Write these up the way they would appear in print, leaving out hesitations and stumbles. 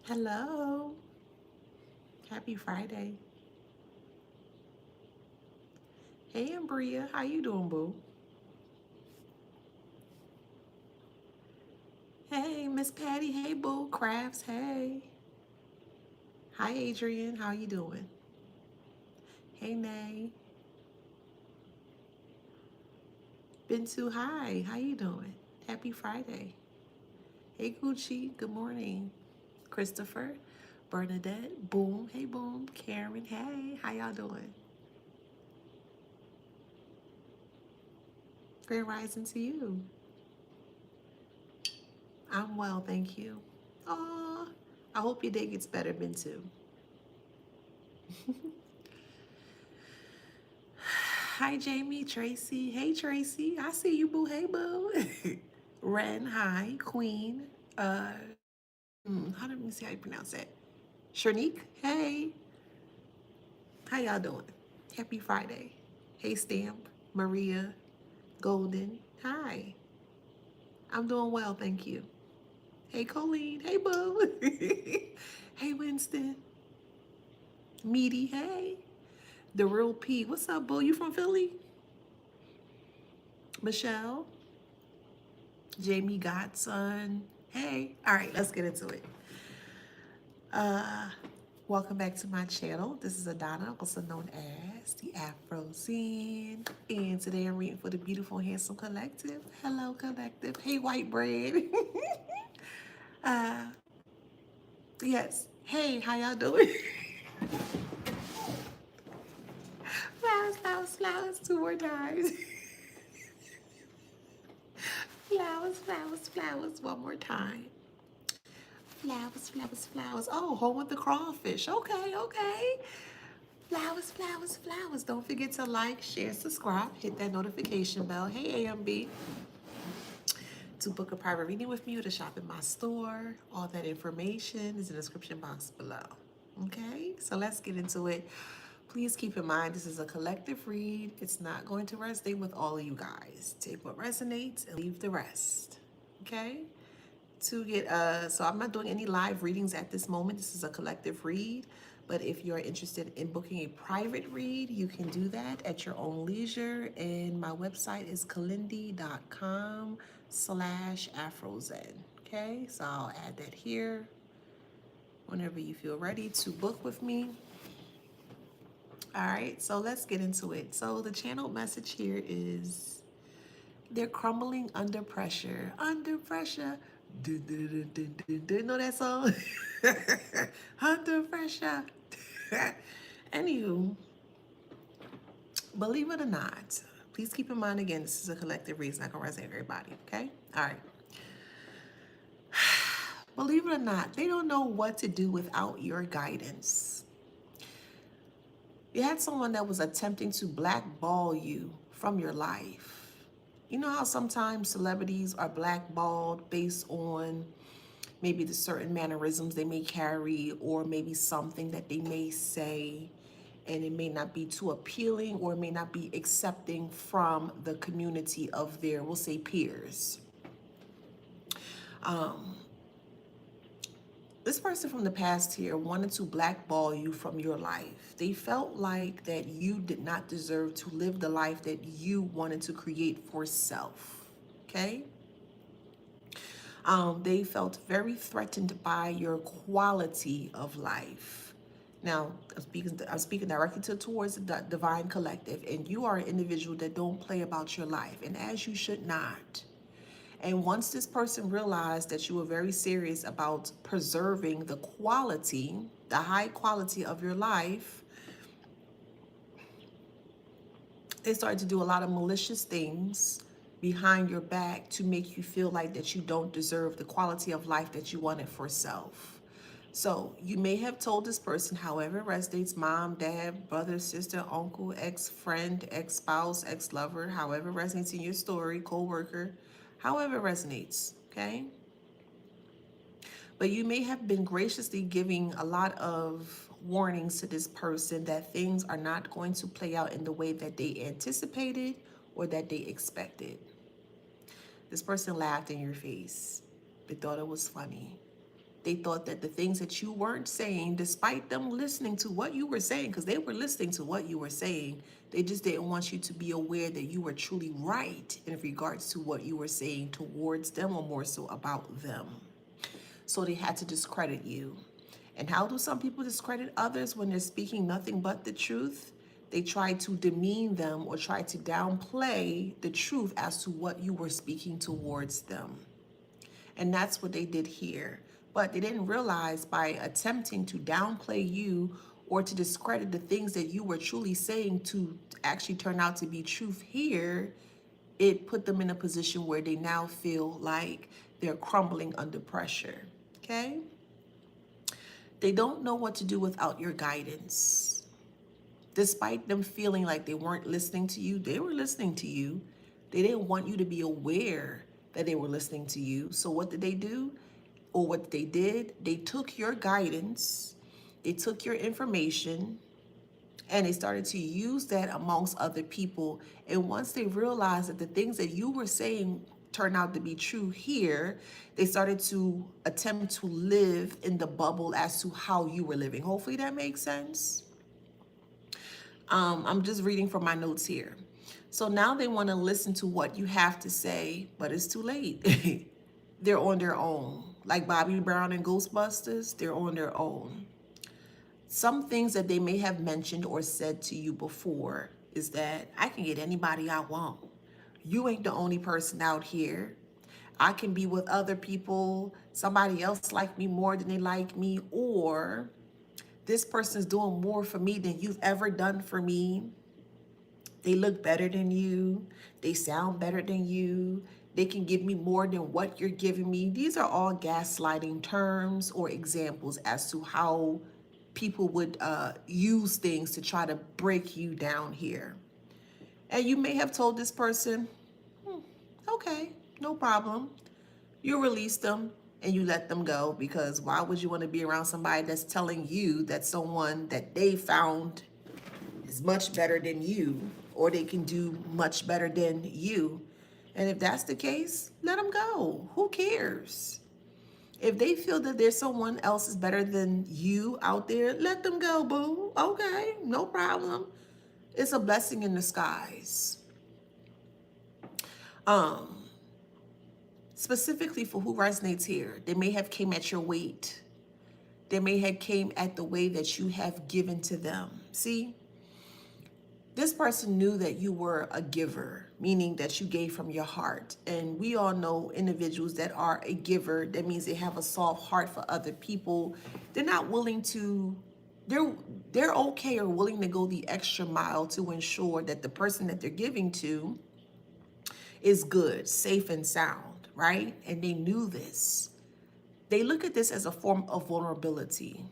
Hello. Happy Friday. Hey, Ambria. How you doing, boo? Hey, Miss Patty. Hey, boo. Crafts. Hey. Hi, Adrian. How you doing? Hey, Nay. Bintu. Hi. How you doing? Happy Friday. Hey, Gucci. Good morning. Christopher. Bernadette. Boom. Hey, Boom. Karen. Hey. How y'all doing? Grand rising to you. I'm well, thank you. Aw. I hope your day gets better, Bintu. Hi, Jamie, Tracy. Hey, Tracy. I see you, boo. Hey, boo. Ren, hi. Queen. Uh, how do we see how you pronounce that? Sharnique, hey. How y'all doing? Happy Friday. Hey, Stamp. Maria. Golden. Hi. I'm doing well, thank you. Hey, Colleen. Hey, boo. Hey, Winston. Meaty. Hey. The Real P. What's up, boo? You from Philly? Michelle. Jamie Godson. Hey. All right, let's get into it. Uh, Welcome back to my channel. This is Adana, also known as the Afro Scene. And today I'm reading for the beautiful, handsome collective. Hello, collective. Hey, white bread. uh, yes. Hey, how y'all doing? Flowers, flowers, flowers. Two more times. Flowers, flowers, flowers. One more time. Flowers, flowers, flowers. Oh, home with the crawfish. Okay, okay. Flowers, flowers, flowers. Don't forget to like, share, subscribe, hit that notification bell. Hey, AMB. To book a private reading with me or to shop in my store, all that information is in the description box below. Okay, so let's get into it. Please keep in mind this is a collective read. It's not going to resonate with all of you guys. Take what resonates and leave the rest. Okay? So I'm not doing any live readings at this moment. This is a collective read. But if you're interested in booking a private read, you can do that at your own leisure. And my website is kalindi.com/afrozen. Okay, so I'll add that here whenever you feel ready to book with me. All right, so let's get into it. So the channel message here is they're crumbling under pressure. Under pressure. Do you know that song? Under pressure. Anywho, believe it or not, please keep in mind again, this is a collective reason. I can resonate everybody, okay? All right. Believe it or not, they don't know what to do without your guidance. You had someone that was attempting to blackball you from your life. You know how sometimes celebrities are blackballed based on maybe the certain mannerisms they may carry or maybe something that they may say, and it may not be too appealing or it may not be accepting from the community of their, we'll say, peers. This person from the past here wanted to blackball you from your life. They felt like that you did not deserve to live the life that you wanted to create for self. Okay? They felt very threatened by your quality of life. Now, I'm speaking directly towards the divine collective, and you are an individual that don't play about your life, and as you should not. And once this person realized that you were very serious about preserving the quality, the high quality of your life, they started to do a lot of malicious things behind your back to make you feel like that you don't deserve the quality of life that you wanted for self. So you may have told this person, however it resonates, mom, dad, brother, sister, uncle, ex-friend, ex-spouse, ex-lover, however it resonates in your story, co-worker, however it resonates, okay? But you may have been graciously giving a lot of warnings to this person that things are not going to play out in the way that they anticipated or that they expected. This person laughed in your face. They thought it was funny. They thought that the things that you weren't saying, despite them listening to what you were saying, because they were listening to what you were saying, they just didn't want you to be aware that you were truly right in regards to what you were saying towards them, or more so about them. So they had to discredit you. And how do some people discredit others when they're speaking nothing but the truth? They try to demean them or try to downplay the truth as to what you were speaking towards them. And that's what they did here. But they didn't realize by attempting to downplay you or to discredit the things that you were truly saying to actually turn out to be truth here, it put them in a position where they now feel like they're crumbling under pressure. Okay? They don't know what to do without your guidance. Despite them feeling like they weren't listening to you, they were listening to you. They didn't want you to be aware that they were listening to you. So what did they do? Or what they did? They took your guidance, they took your information, and they started to use that amongst other people. And once they realized that the things that you were saying turned out to be true here, they started to attempt to live in the bubble as to how you were living. Hopefully that makes sense. I'm just reading from my notes here. So now they want to listen to what you have to say, but it's too late. They're on their own. Like Bobby Brown and Ghostbusters, they're on their own. Some things that they may have mentioned or said to you before is that I can get anybody I want. You ain't the only person out here. I can be with other people. Somebody else like me more than they like me. Or this person's doing more for me than you've ever done for me. They look better than you. They sound better than you. They can give me more than what you're giving me. These are all gaslighting terms or examples as to how people would use things to try to break you down here. And you may have told this person, okay, no problem. You release them and you let them go, because why would you want to be around somebody that's telling you that someone that they found is much better than you, or they can do much better than you? And if that's the case, let them go. Who cares? If they feel that there's someone else is better than you out there, let them go, boo. Okay, no problem. It's a blessing in disguise. Specifically for who resonates here, they may have came at your weight. They may have came at the way that you have given to them. See? This person knew that you were a giver, meaning that you gave from your heart. And we all know individuals that are a giver. That means they have a soft heart for other people. They're not willing to, they're okay or willing to go the extra mile to ensure that the person that they're giving to is good, safe and sound, right? And they knew this. They look at this as a form of vulnerability.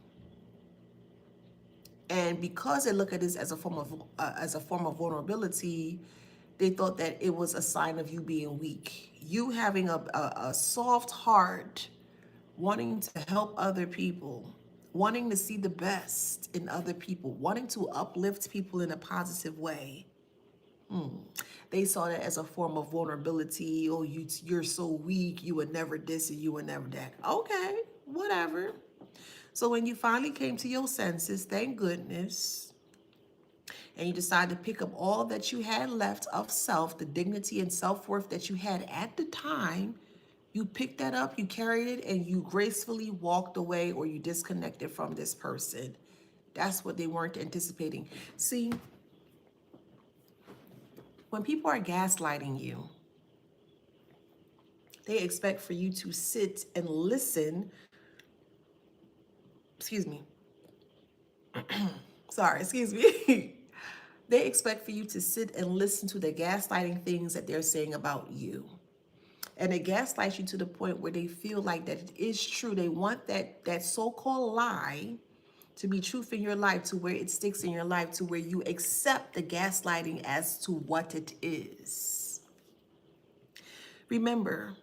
And because they look at this as a form of vulnerability, they thought that it was a sign of you being weak. You having a soft heart, wanting to help other people, wanting to see the best in other people, wanting to uplift people in a positive way. They saw that as a form of vulnerability. Oh, you're so weak. You would never this and you would never that. Okay, whatever. So when you finally came to your senses, thank goodness, and you decided to pick up all that you had left of self, the dignity and self-worth that you had at the time, you picked that up, you carried it, and you gracefully walked away, or you disconnected from this person. That's what they weren't anticipating. See, when people are gaslighting you, they expect for you to sit and listen. Excuse me. Sorry, excuse me. They expect for you to sit and listen to the gaslighting things that they're saying about you. And they gaslight you to the point where they feel like that it is true. They want that so-called lie to be truth in your life, to where it sticks in your life, to where you accept the gaslighting as to what it is. Remember,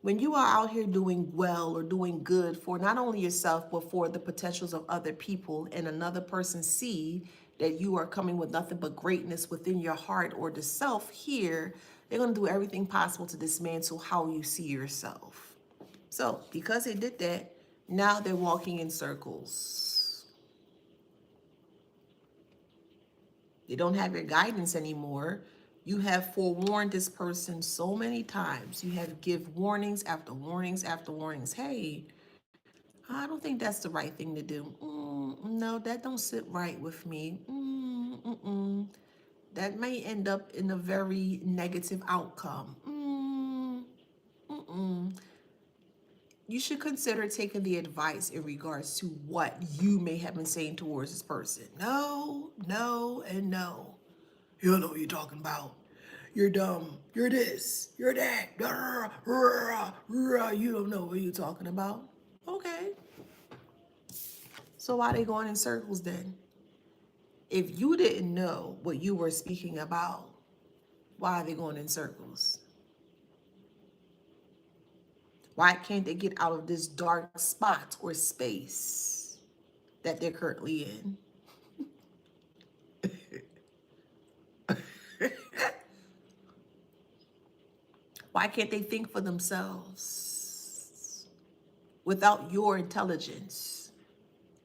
when you are out here doing well or doing good for not only yourself, but for the potentials of other people, and another person see that you are coming with nothing but greatness within your heart or the self here, they're going to do everything possible to dismantle how you see yourself. So because they did that, Now they're walking in circles. They don't have your guidance anymore. You have forewarned this person so many times. You have give warnings after warnings after warnings. Hey, I don't think that's the right thing to do. No, that don't sit right with me. That may end up in a very negative outcome. You should consider taking the advice in regards to what you may have been saying towards this person. No, no, and no. You don't know what you're talking about. You're dumb. You're this. You're that. You don't know what you're talking about. Okay. So why are they going in circles then? If you didn't know what you were speaking about, why are they going in circles? Why can't they get out of this dark spot or space that they're currently in? Why can't they think for themselves without your intelligence?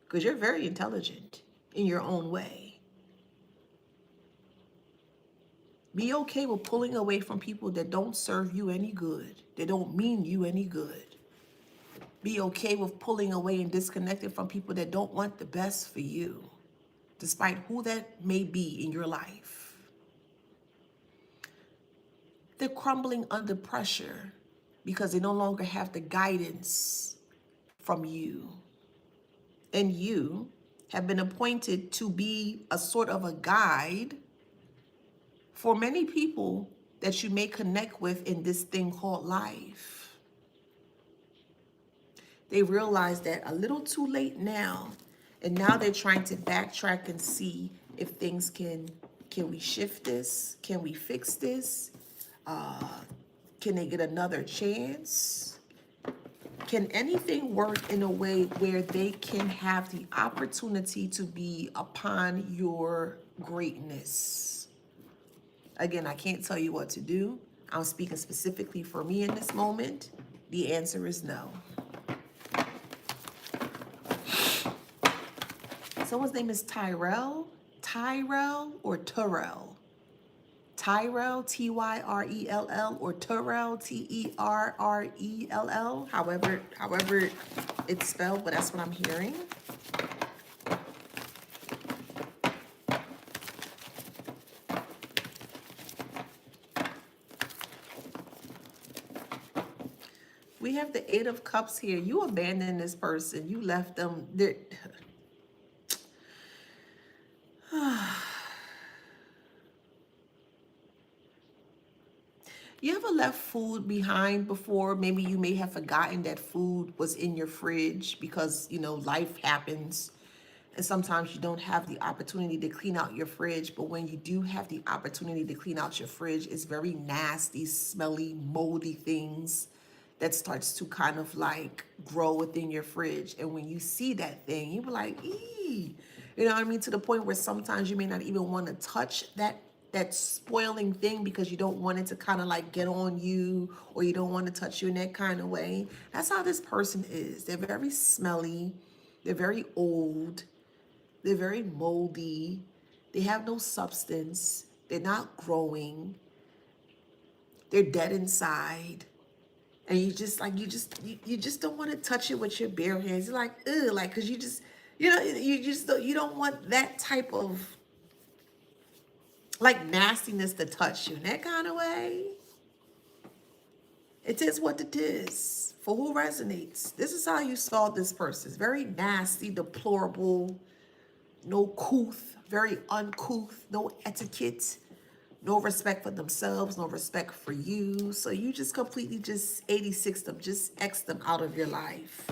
Because you're very intelligent in your own way. Be okay with pulling away from people that don't serve you any good. They don't mean you any good. Be okay with pulling away and disconnecting from people that don't want the best for you, despite who that may be in your life. They're crumbling under pressure because they no longer have the guidance from you. And you have been appointed to be a sort of a guide for many people that you may connect with in this thing called life. They realize that a little too late now, and now they're trying to backtrack and see if things can we shift this? Can we fix this? Can they get another chance? Can anything work in a way where they can have the opportunity to be upon your greatness? Again, I can't tell you what to do. I'm speaking specifically for me in this moment. The answer is no. Someone's name is Tyrell or Terrell. Tyrell, Tyrell, or Terrell, Terrell. However it's spelled, but that's what I'm hearing. We have the Eight of Cups here. You abandoned this person. You left them. You ever left food behind before? Maybe you may have forgotten that food was in your fridge because, life happens. And sometimes you don't have the opportunity to clean out your fridge. But when you do have the opportunity to clean out your fridge, it's very nasty, smelly, moldy things that starts to kind of like grow within your fridge. And when you see that thing, you be like, ee. You know what I mean? To the point where sometimes you may not even want to touch that spoiling thing because you don't want it to kind of like get on you, or you don't want to touch you in that kind of way. That's how this person is. They're very smelly. They're very old. They're very moldy. They have no substance. They're not growing. They're dead inside. And you just don't want to touch it with your bare hands. You're like, ugh, like, cause you don't want that type of like nastiness to touch you in that kind of way. It is what it is. For who resonates. This is how you saw this person. It's very nasty, deplorable, no couth, very uncouth, no etiquette, no respect for themselves, no respect for you. So you just completely just 86 them, just X them out of your life.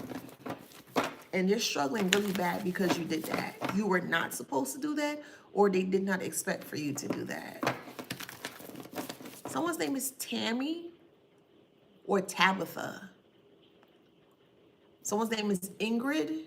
And you're struggling really bad because you did that. You were not supposed to do that, or they did not expect for you to do that. Someone's name is Tammy or Tabitha. Someone's name is Ingrid.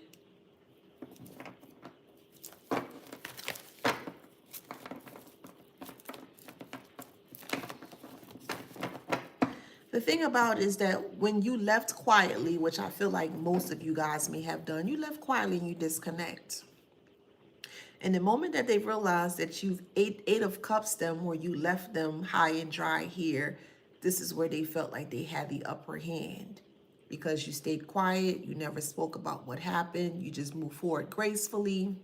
The thing about it is that when you left quietly, which I feel like most of you guys may have done, you left quietly and you disconnect. And the moment that they realize that you've eight of cups them, where you left them high and dry here, this is where they felt like they had the upper hand. Because you stayed quiet, you never spoke about what happened, you just moved forward gracefully.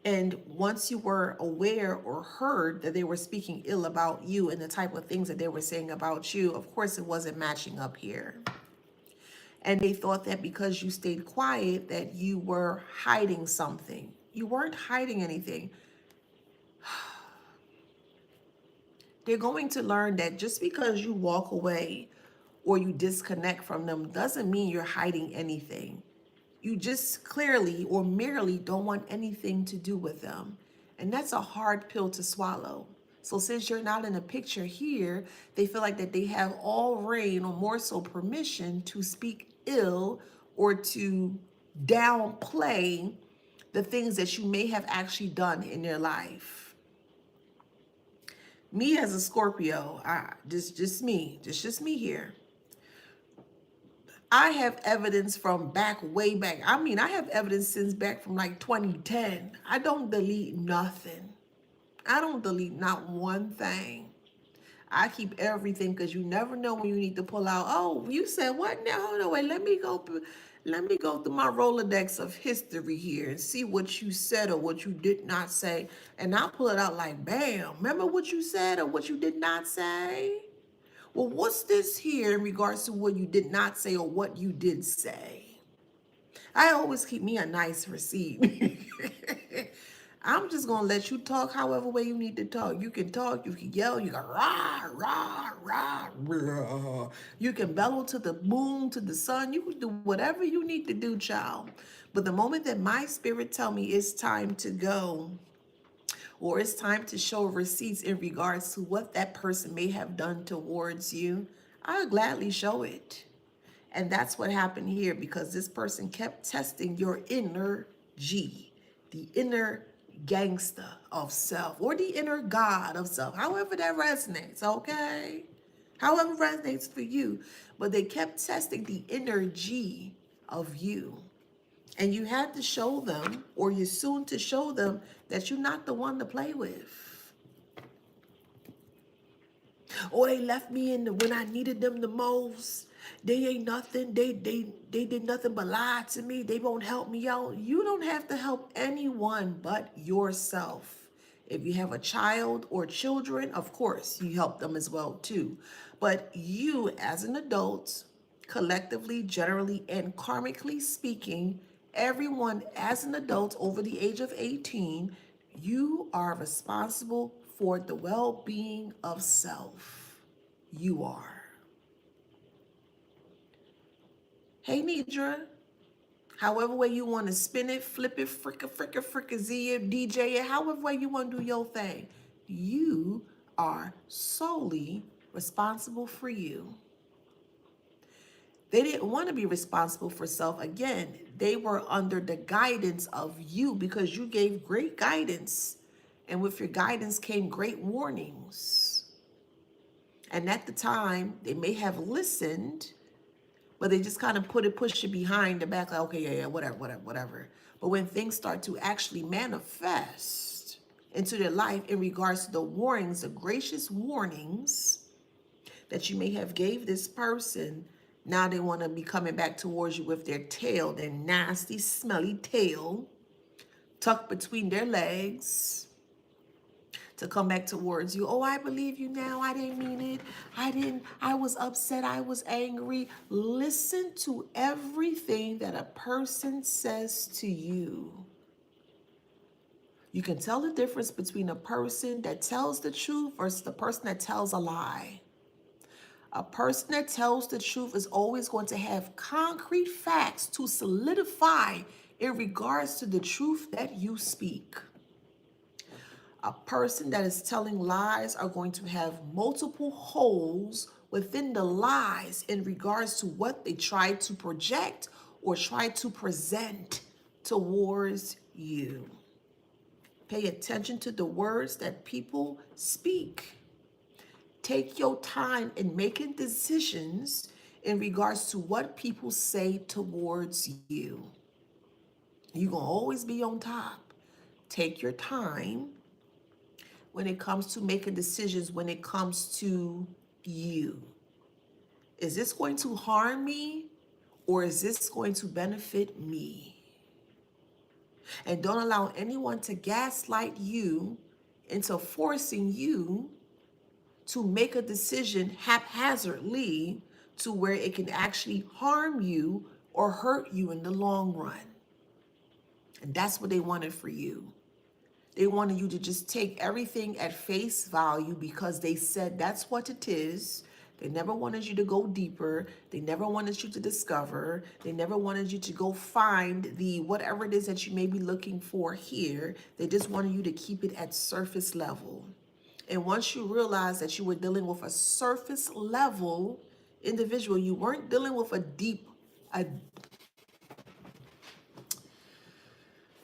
And once you were aware or heard that they were speaking ill about you and the type of things that they were saying about you, of course it wasn't matching up here. And they thought that because you stayed quiet that you were hiding something. You weren't hiding anything. They're going to learn that just because you walk away or you disconnect from them doesn't mean you're hiding anything. You just clearly or merely don't want anything to do with them. And that's a hard pill to swallow. So since you're not in the picture here, they feel like that they have all reign or more so permission to speak ill or to downplay the things that you may have actually done in their life. Me as a Scorpio, just me here. I have evidence from way back. I mean, I have evidence since back from like 2010. I don't delete nothing. I don't delete not one thing. I keep everything because you never know when you need to pull out. Oh, you said what now? Hold on, wait. Let me go through my Rolodex of history here and see what you said or what you did not say. And I'll pull it out like, bam. Remember what you said or what you did not say? Well, what's this here in regards to what you did not say or what you did say? I always keep me a nice receipt. I'm just going to let you talk however way you need to talk. You can talk, you can yell, you can rah, rah, rah, rah. You can bellow to the moon, to the sun. You can do whatever you need to do, child. But the moment that my spirit tell me it's time to go, or it's time to show receipts in regards to what that person may have done towards you, I'll gladly show it. And that's what happened here, because this person kept testing your inner G, the inner gangster of self, or the inner God of self, however that resonates, okay? However resonates for you. But they kept testing the inner G of you. And you had to show them, or you're soon to show them, that you're not the one to play with. Or they left me when I needed them the most. They ain't nothing. They did nothing but lie to me. They won't help me out. You don't have to help anyone but yourself. If you have a child or children, of course, you help them as well too. But you as an adult, collectively, generally, and karmically speaking, everyone as an adult over the age of 18, you are responsible for the well-being of self. You are. Hey, Nidra. However way you want to spin it, flip it, fricka, Z it, DJ it, however way you want to do your thing. You are solely responsible for you. They didn't want to be responsible for self. Again, they were under the guidance of you because you gave great guidance. And with your guidance came great warnings. And at the time, they may have listened, but they just kind of pushed it behind the back, like, okay, yeah, whatever. But when things start to actually manifest into their life in regards to the warnings, the gracious warnings that you may have gave this person, now they want to be coming back towards you with their tail, their nasty, smelly tail, tucked between their legs, to come back towards you. Oh, I believe you now. I didn't mean it. I was upset. I was angry. Listen to everything that a person says to you. You can tell the difference between a person that tells the truth versus the person that tells a lie. A person that tells the truth is always going to have concrete facts to solidify in regards to the truth that you speak. A person that is telling lies are going to have multiple holes within the lies in regards to what they try to project or try to present towards you. Pay attention to the words that people speak. take your time in making decisions in regards to what people say towards you. You're going to always be on top. Take your time when it comes to making decisions, when it comes to you. Is this going to harm me or is this going to benefit me? And don't allow anyone to gaslight you into forcing you to make a decision haphazardly to where it can actually harm you or hurt you in the long run. And that's what they wanted for you. They wanted you to just take everything at face value because they said that's what it is. They never wanted you to go deeper. They never wanted you to discover. They never wanted you to go find the whatever it is that you may be looking for here. They just wanted you to keep it at surface level. And once you realize that you were dealing with a surface level individual, you weren't dealing with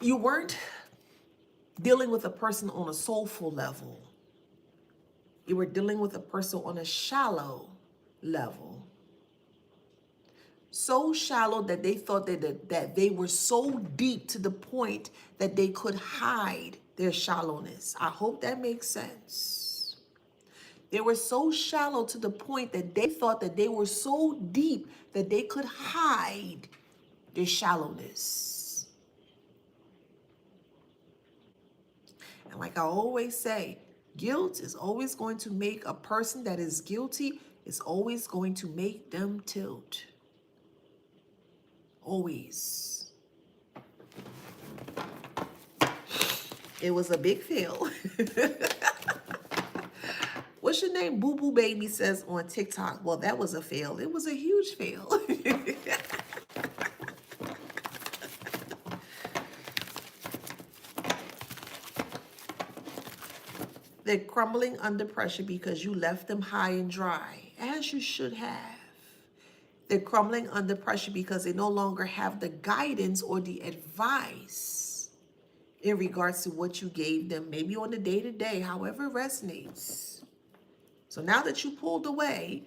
you weren't dealing with a person on a soulful level. You were dealing with a person on a shallow level. So shallow that they thought that they were so deep to the point that they could hide their shallowness. I hope that makes sense. They were so shallow to the point that they thought that they were so deep that they could hide their shallowness. And like I always say, guilt is always going to make a person that is guilty, is always going to make them tilt. Always. It was a big fail. What's your name? Boo Boo Baby says on TikTok. Well, that was a fail. It was a huge fail. They're crumbling under pressure because you left them high and dry, as you should have. They're crumbling under pressure because they no longer have the guidance or the advice in regards to what you gave them, maybe on the day-to-day, however it resonates. So now that you pulled away,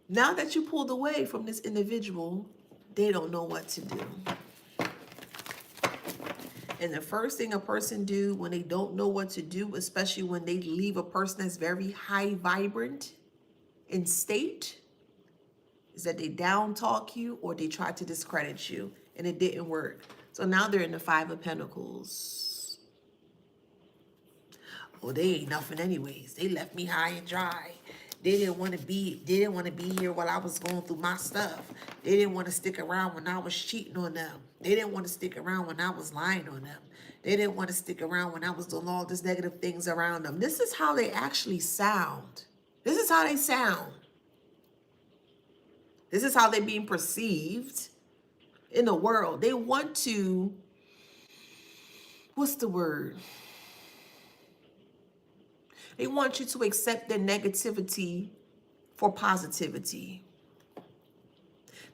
now that you pulled away from this individual, they don't know what to do. And the first thing a person do when they don't know what to do, especially when they leave a person that's very high vibrant in state, is that they down talk you or they try to discredit you, and it didn't work. So now they're in the Five of Pentacles. Oh, they ain't nothing anyways. They left me high and dry. They didn't want to be here while I was going through my stuff. They didn't want to stick around when I was cheating on them. They didn't want to stick around when I was lying on them. They didn't want to stick around when I was doing all these negative things around them. This is how they actually sound. This is how they sound. This is how they're being perceived in the world. They want to, what's the word? They want you to accept their negativity for positivity.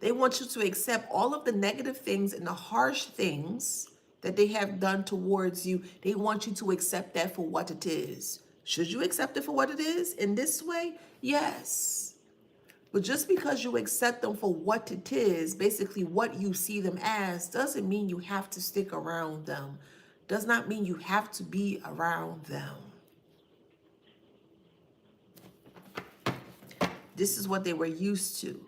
They want you to accept all of the negative things and the harsh things that they have done towards you. They want you to accept that for what it is. Should you accept it for what it is in this way? Yes. But just because you accept them for what it is, basically what you see them as, doesn't mean you have to stick around them. Does not mean you have to be around them. This is what they were used to.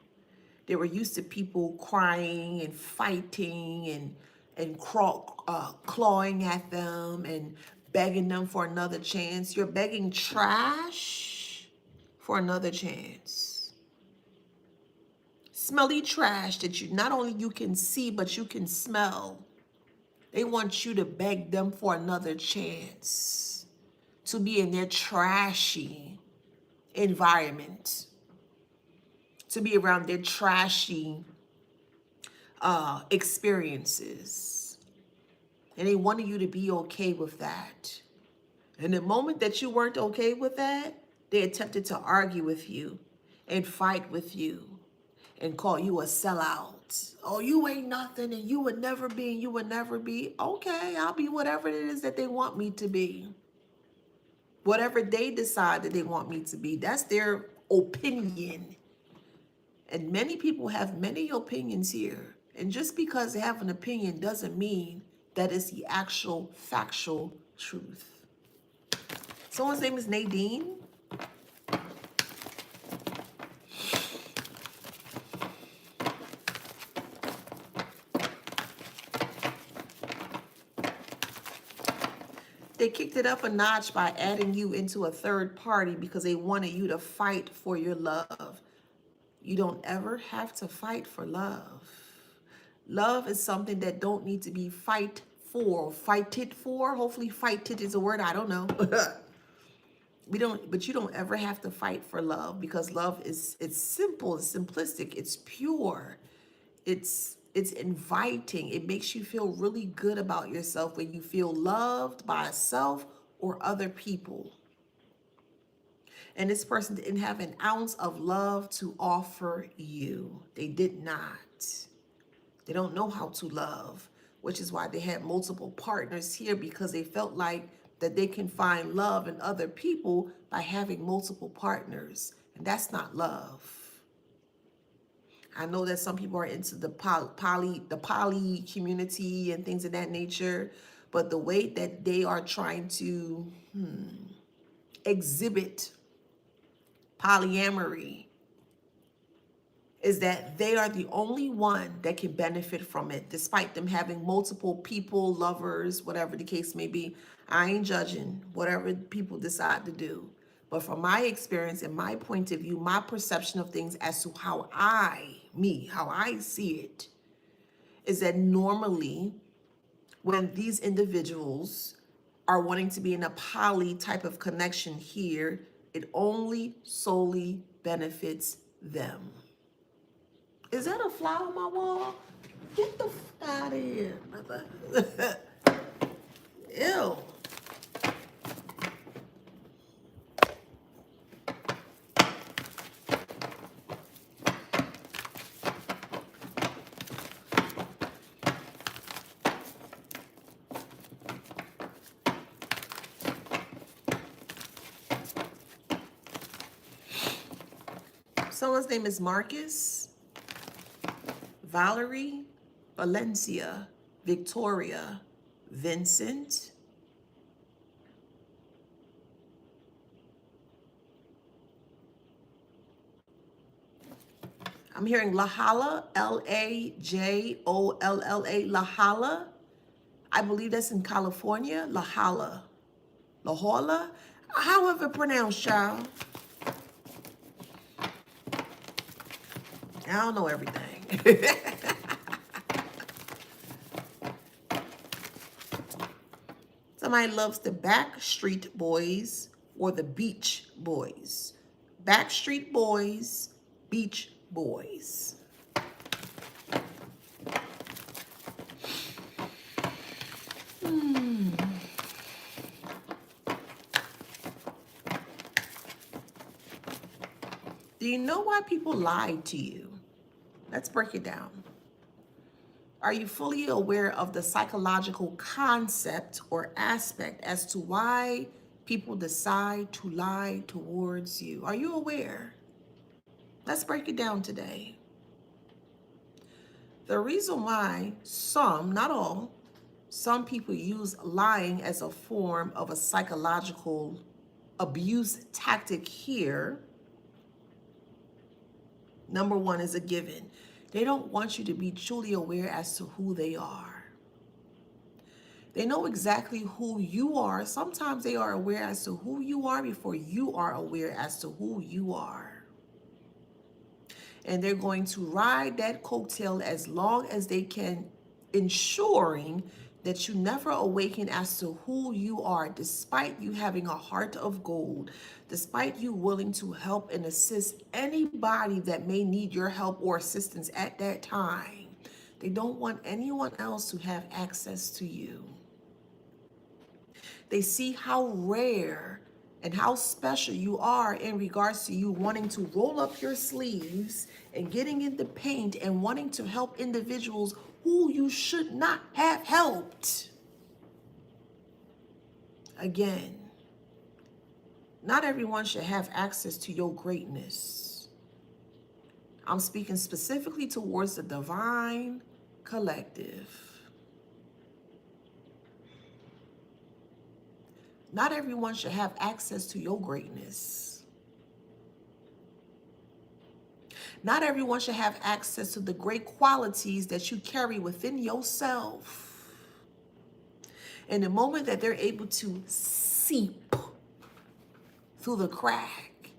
They were used to people crying and fighting and clawing at them and begging them for another chance. You're begging trash for another chance. Smelly trash that you not only you can see, but you can smell. They want you to beg them for another chance to be in their trashy environment, to be around their trashy experiences. And they wanted you to be okay with that. And the moment that you weren't okay with that, they attempted to argue with you and fight with you and call you a sellout Oh, you ain't nothing and you would never be and you would never be. Okay, I'll be whatever it is that they want me to be. Whatever they decide that they want me to be. That's their opinion. And many people have many opinions here. And just because they have an opinion doesn't mean that it's the actual factual truth. Someone's name is Nadine. They kicked it up a notch by adding you into a third party because they wanted you to fight for your love. You don't ever have to fight for love. Love is something that don't need to be fight it for. Hopefully fight it is a word, I don't know. But you don't ever have to fight for love because love it's simple, it's simplistic, it's pure. It's inviting. It makes you feel really good about yourself when you feel loved by self or other people. And this person didn't have an ounce of love to offer you. They did not. They don't know how to love, which is why they had multiple partners here, because they felt like that they can find love in other people by having multiple partners. And that's not love. I know that some people are into the poly community and things of that nature, but the way that they are trying to exhibit polyamory is that they are the only one that can benefit from it, despite them having multiple people, lovers, whatever the case may be. I ain't judging whatever people decide to do. But from my experience and my point of view, my perception of things as to how I see it, is that normally when these individuals are wanting to be in a poly type of connection here, it only solely benefits them. Is that a fly on my wall? Get the fuck out of here, mother. Ew. Someone's name is Marcus, Valerie, Valencia, Victoria, Vincent. I'm hearing Lahala, Lajolla, Lahala. I believe that's in California, Lahala. Lajolla, however pronounced, child. I don't know everything. Somebody loves the Backstreet Boys or the Beach Boys. Backstreet Boys, Beach Boys. Do you know why people lied to you? Let's break it down. Are you fully aware of the psychological concept or aspect as to why people decide to lie towards you? Are you aware? Let's break it down today. The reason why some, not all, some people use lying as a form of a psychological abuse tactic here, number one, is a given. They don't want you to be truly aware as to who they are. They know exactly who you are. Sometimes they are aware as to who you are before you are aware as to who you are. And they're going to ride that coattail as long as they can, ensuring that you never awaken as to who you are, despite you having a heart of gold, despite you willing to help and assist anybody that may need your help or assistance at that time. They don't want anyone else to have access to you. They see how rare and how special you are in regards to you wanting to roll up your sleeves and getting in the paint and wanting to help individuals who you should not have helped. Again, not everyone should have access to your greatness. I'm speaking specifically towards the divine collective. Not everyone should have access to your greatness. Not everyone should have access to the great qualities that you carry within yourself. And the moment that they're able to seep through the crack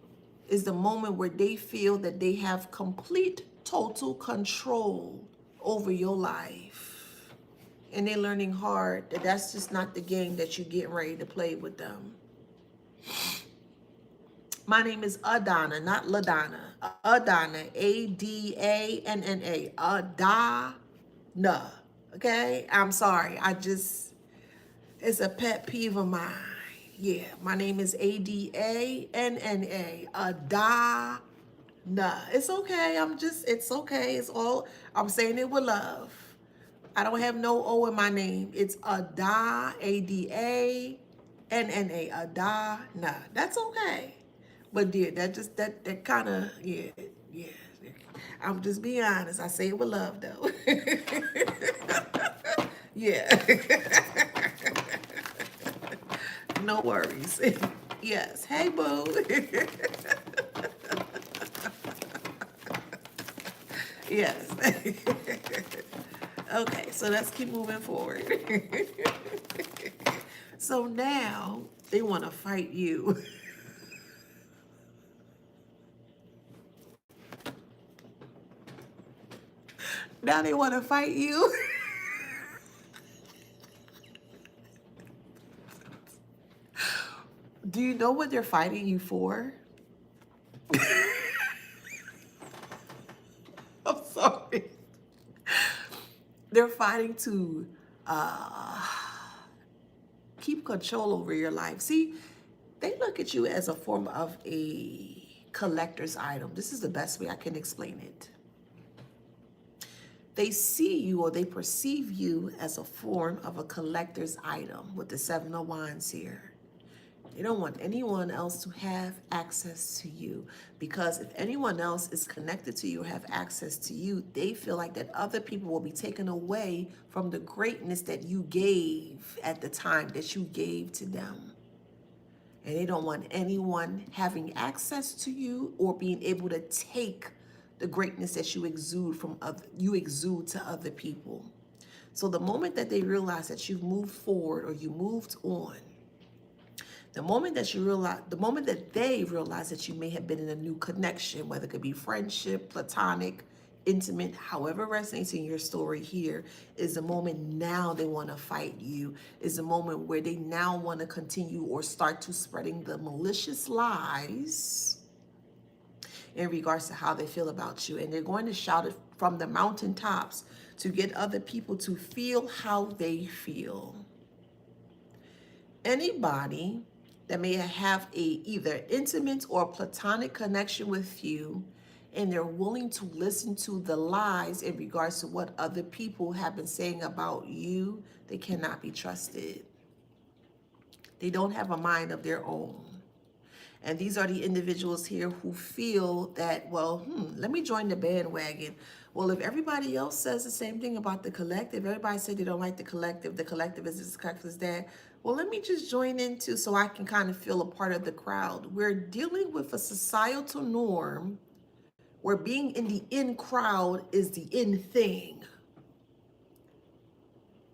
is the moment where they feel that they have complete, total control over your life. And they're learning hard that that's just not the game that you're getting ready to play with them. My name is Adana, not LaDonna. Adana, A-D-A-N-N-A. Adana. Okay? I'm sorry. It's a pet peeve of mine. Yeah, my name is A-D-A-N-N-A. Adana. It's okay. It's okay. I'm saying it with love. I don't have no O in my name. It's Ada, A-D-A-N-N-A. Adana. That's okay. But dear, that kind of, yeah. I'm just being honest. I say it with love, though. Yeah. No worries. Yes. Hey, boo. Yes. Okay, so let's keep moving forward. So now they want to fight you. Now they want to fight you. Do you know what they're fighting you for? I'm sorry. They're fighting to keep control over your life. See, they look at you as a form of a collector's item. This is the best way I can explain it. They see you or they perceive you as a form of a collector's item with the Seven of Wands here. They don't want anyone else to have access to you, because if anyone else is connected to you or have access to you, they feel like that other people will be taken away from the greatness that you gave at the time that you gave to them. And they don't want anyone having access to you or being able to take the greatness that you exude to other people. So the moment that they realize that you've moved forward or you moved on, the moment that they realize that you may have been in a new connection, whether it could be friendship, platonic, intimate, however resonates in your story here, is the moment now they want to fight you, is the moment where they now want to continue or start to spreading the malicious lies in regards to how they feel about you. And they're going to shout it from the mountaintops to get other people to feel how they feel. Anybody that may have a either intimate or platonic connection with you, and they're willing to listen to the lies in regards to what other people have been saying about you, they cannot be trusted. They don't have a mind of their own. And these are the individuals here who feel that, well, let me join the bandwagon. Well, if everybody else says the same thing about the collective, everybody said they don't like the collective is this, the collective is that, well, let me just join in too so I can kind of feel a part of the crowd. We're dealing with a societal norm where being in the in crowd is the in thing.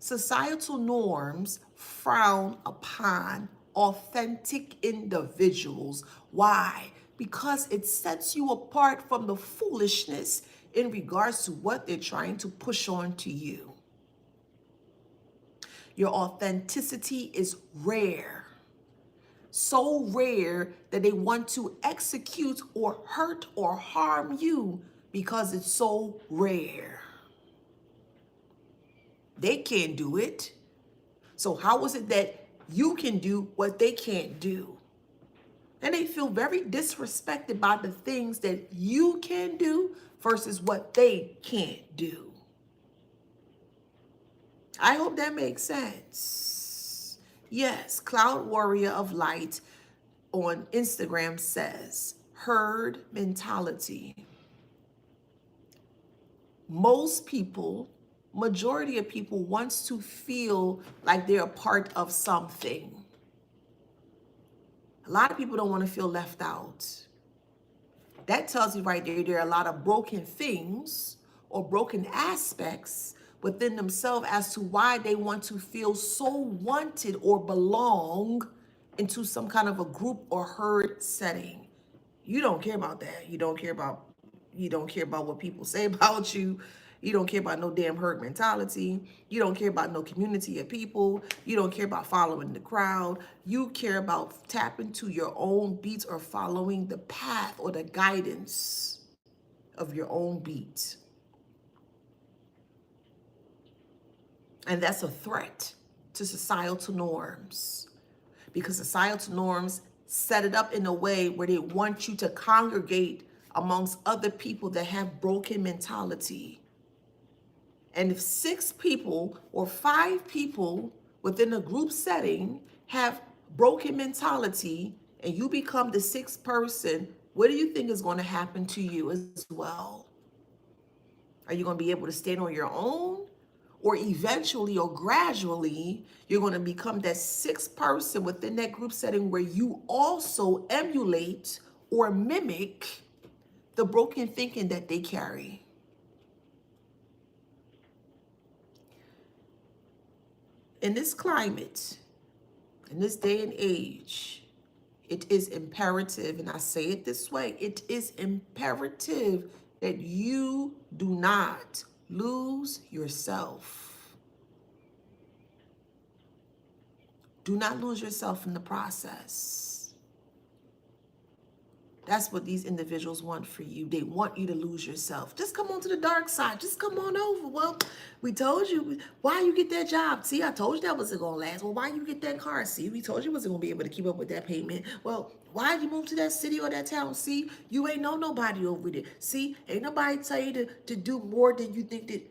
Societal norms frown upon authentic individuals. Why? Because it sets you apart from the foolishness in regards to what they're trying to push on to you. Your authenticity is rare. So rare that they want to execute or hurt or harm you because it's so rare. They can't do it. So how is it that you can do what they can't do? And they feel very disrespected by the things that you can do versus what they can't do. I hope that makes sense. Yes, Cloud Warrior of Light on Instagram says, herd mentality. Most people, majority of people wants to feel like they're a part of something. A lot of people don't want to feel left out. That tells you right there are a lot of broken things or broken aspects within themselves as to why they want to feel so wanted or belong into some kind of a group or herd setting. You don't care about that. You don't care about what people say about you. You don't care about no damn herd mentality. You don't care about no community of people. You don't care about following the crowd. You care about tapping to your own beats or following the path or the guidance of your own beat. And that's a threat to societal norms, because societal norms set it up in a way where they want you to congregate amongst other people that have broken mentality. And if 6 people or 5 people within a group setting have broken mentality and you become the 6th person, what do you think is going to happen to you as well? Are you going to be able to stand on your own? Or eventually or gradually, you're going to become that 6th person within that group setting where you also emulate or mimic the broken thinking that they carry. In this climate, in this day and age, it is imperative, and I say it this way, it is imperative that you do not lose yourself. Do not lose yourself in the process. That's what these individuals want for you. They want you to lose yourself. Just come on to the dark side. Just come on over. Well, we told you. Why you get that job? See, I told you that wasn't going to last. Well, why you get that car? See, we told you wasn't going to be able to keep up with that payment. Well, why you move to that city or that town? See, you ain't know nobody over there. See, ain't nobody tell you to do more than you think that.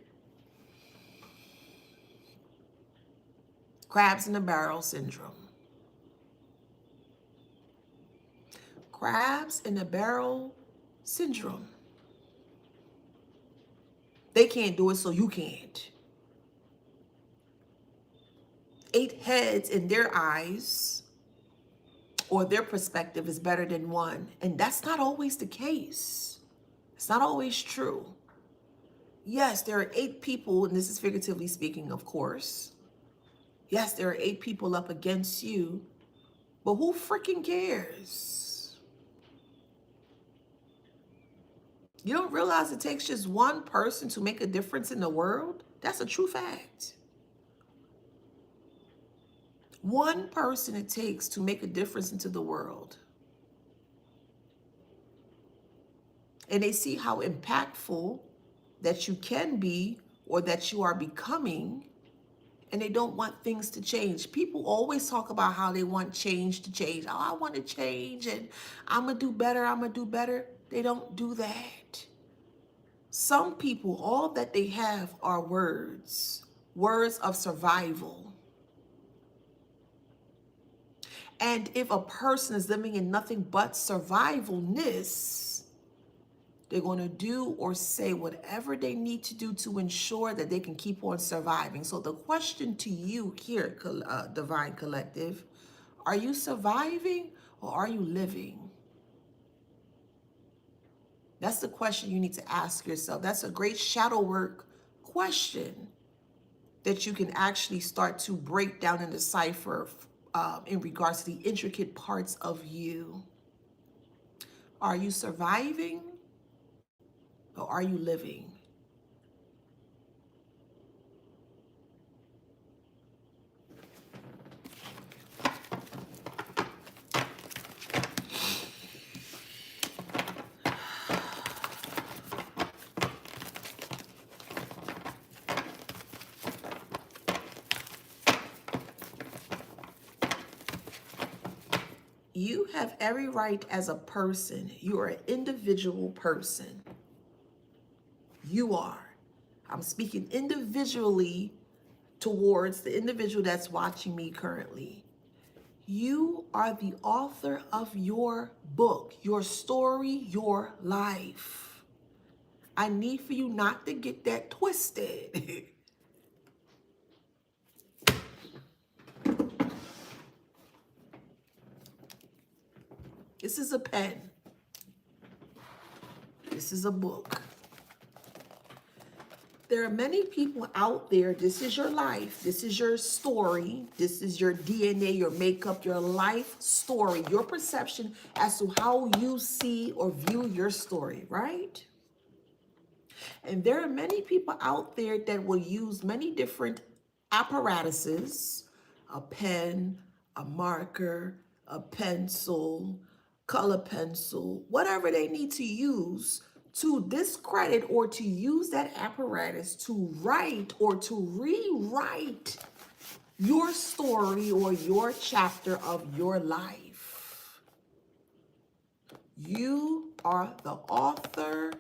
Crabs in a barrel syndrome. Crabs in a barrel syndrome. They can't do it, so you can't. 8 heads in their eyes or their perspective is better than 1. And that's not always the case. It's not always true. Yes, there are 8 people, and this is figuratively speaking, of course. Yes, there are 8 people up against you, but who freaking cares? You don't realize it takes just 1 person to make a difference in the world? That's a true fact. 1 person it takes to make a difference into the world. And they see how impactful that you can be or that you are becoming, and they don't want things to change. People always talk about how they want change to change. Oh, I want to change and I'm going to do better. I'm going to do better. They don't do that. Some people, all that they have are words of survival. And if a person is living in nothing but survivalness, they're going to do or say whatever they need to do to ensure that they can keep on surviving. So the question to you here, Divine Collective, are you surviving or are you living? That's the question you need to ask yourself. That's a great shadow work question that you can actually start to break down and decipher in regards to the intricate parts of you. Are you surviving or are you living? You have every right as a person. You are an individual person. You are. I'm speaking individually towards the individual that's watching me currently. You are the author of your book, your story, your life. I need for you not to get that twisted. This is a pen. This is a book. There are many people out there. This is your life. This is your story. This is your DNA, your makeup, your life story, your perception as to how you see or view your story, right? And there are many people out there that will use many different apparatuses, a pen, a marker, a pencil, color pencil, whatever they need to use to discredit or to use that apparatus to write or to rewrite your story or your chapter of your life. You are the author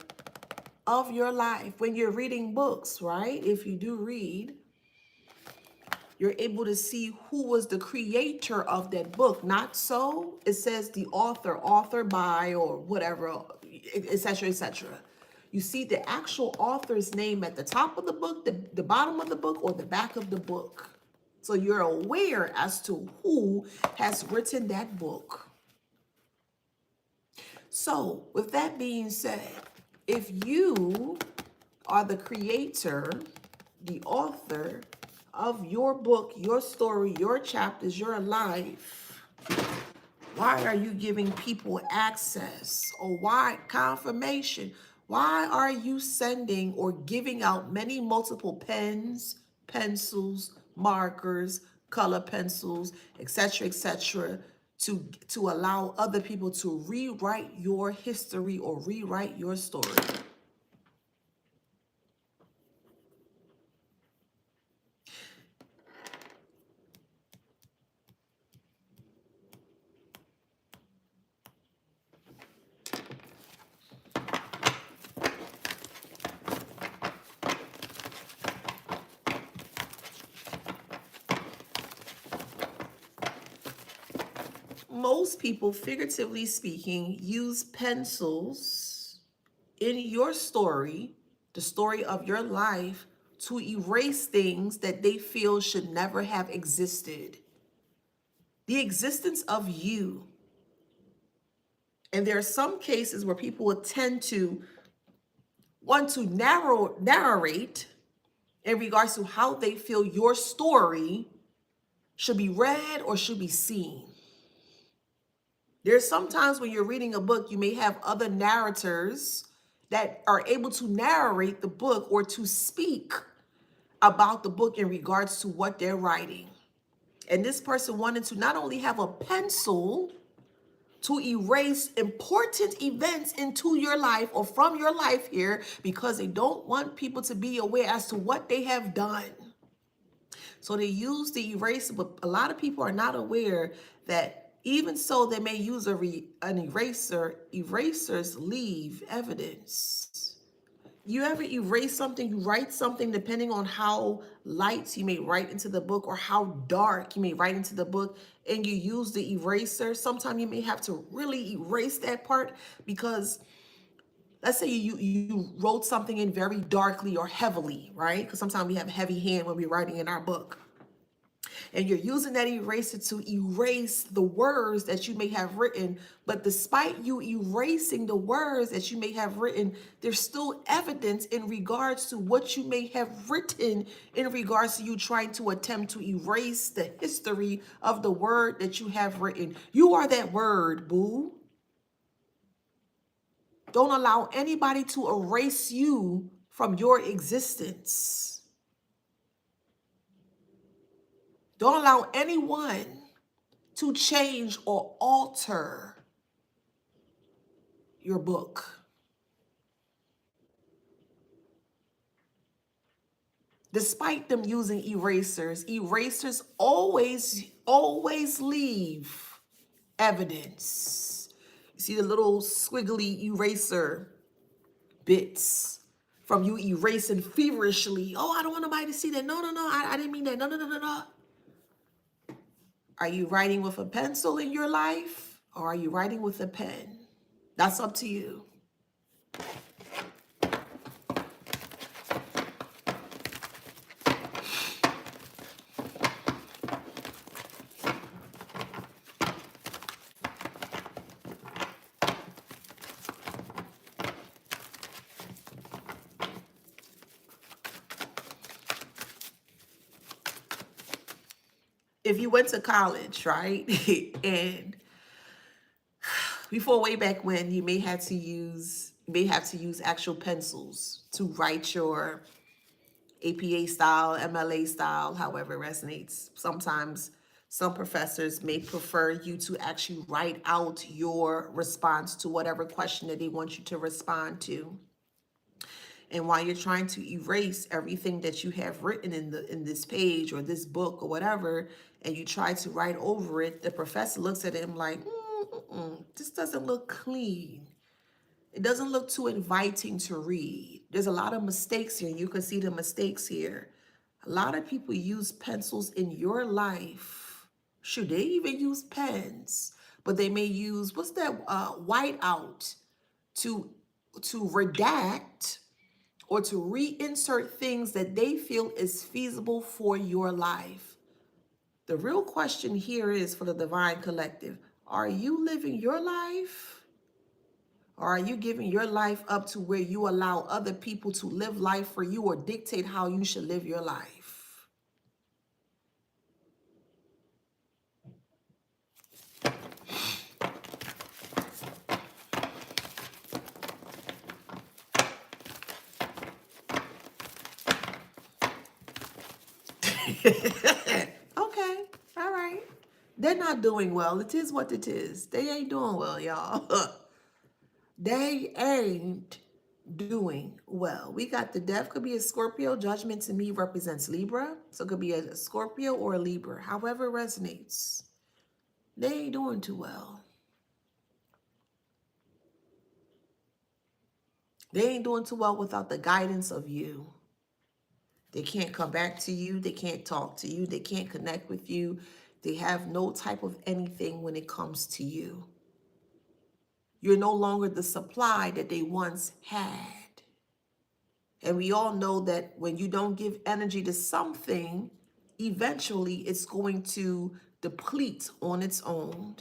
of your life. When you're reading books, right? If you do read, you're able to see who was the creator of that book. Not so. It says the author, author by, or whatever, etc., etc. You see the actual author's name at the top of the book, the bottom of the book, or the back of the book. So you're aware as to who has written that book. So with that being said, if you are the creator, the author of your book, your story, your chapters, your life, why are you giving people access or why confirmation? Why are you sending or giving out many multiple pens, pencils, markers, color pencils, etc., to allow other people to rewrite your history or rewrite your story? Most people, figuratively speaking, use pencils in your story, the story of your life, to erase things that they feel should never have existed. The existence of you. And there are some cases where people will tend to want to narrate in regards to how they feel your story should be read or should be seen. There's sometimes when you're reading a book, you may have other narrators that are able to narrate the book or to speak about the book in regards to what they're writing. And this person wanted to not only have a pencil to erase important events into your life or from your life here because they don't want people to be aware as to what they have done. So they use the eraser, but a lot of people are not aware that even so they may use an eraser, erasers leave evidence. You ever erase something, you write something, depending on how light you may write into the book or how dark you may write into the book, and you use the eraser. Sometimes you may have to really erase that part because let's say you wrote something in very darkly or heavily, right? Because sometimes we have a heavy hand when we're writing in our book. And you're using that eraser to erase the words that you may have written. But despite you erasing the words that you may have written, there's still evidence in regards to what you may have written in regards to you trying to attempt to erase the history of the word that you have written. You are that word, boo. Don't allow anybody to erase you from your existence. Don't allow anyone to change or alter your book. Despite them using erasers, erasers always leave evidence. You see the little squiggly eraser bits from you erasing feverishly. Oh, I don't want nobody to see that. No, no, no, I didn't mean that. No, no, no, no, no. Are you writing with a pencil in your life, or are you writing with a pen? That's up to you. If you went to college, right, and before way back when, you may have to use actual pencils to write your APA style, MLA style, however it resonates. Sometimes some professors may prefer you to actually write out your response to whatever question that they want you to respond to. And while you're trying to erase everything that you have written in this page or this book or whatever, and you try to write over it, the professor looks at him like, this doesn't look clean. It doesn't look too inviting to read. There's a lot of mistakes here. You can see the mistakes here. A lot of people use pencils in your life. Should they even use pens? But they may use, what's that, whiteout to redact or to reinsert things that they feel is feasible for your life. The real question here is for the Divine Collective, are you living your life? Or are you giving your life up to where you allow other people to live life for you or dictate how you should live your life? Okay, all right. They're not doing well. It is what it is. They ain't doing well, y'all. They ain't doing well. We got the Death, could be a Scorpio. Judgment to me represents Libra. So it could be a Scorpio or a Libra, however it resonates. They ain't doing too well. They ain't doing too well without the guidance of you. They can't come back to you. They can't talk to you. They can't connect with you. They have no type of anything when it comes to you. You're no longer the supply that they once had. And we all know that when you don't give energy to something, eventually it's going to deplete on its own.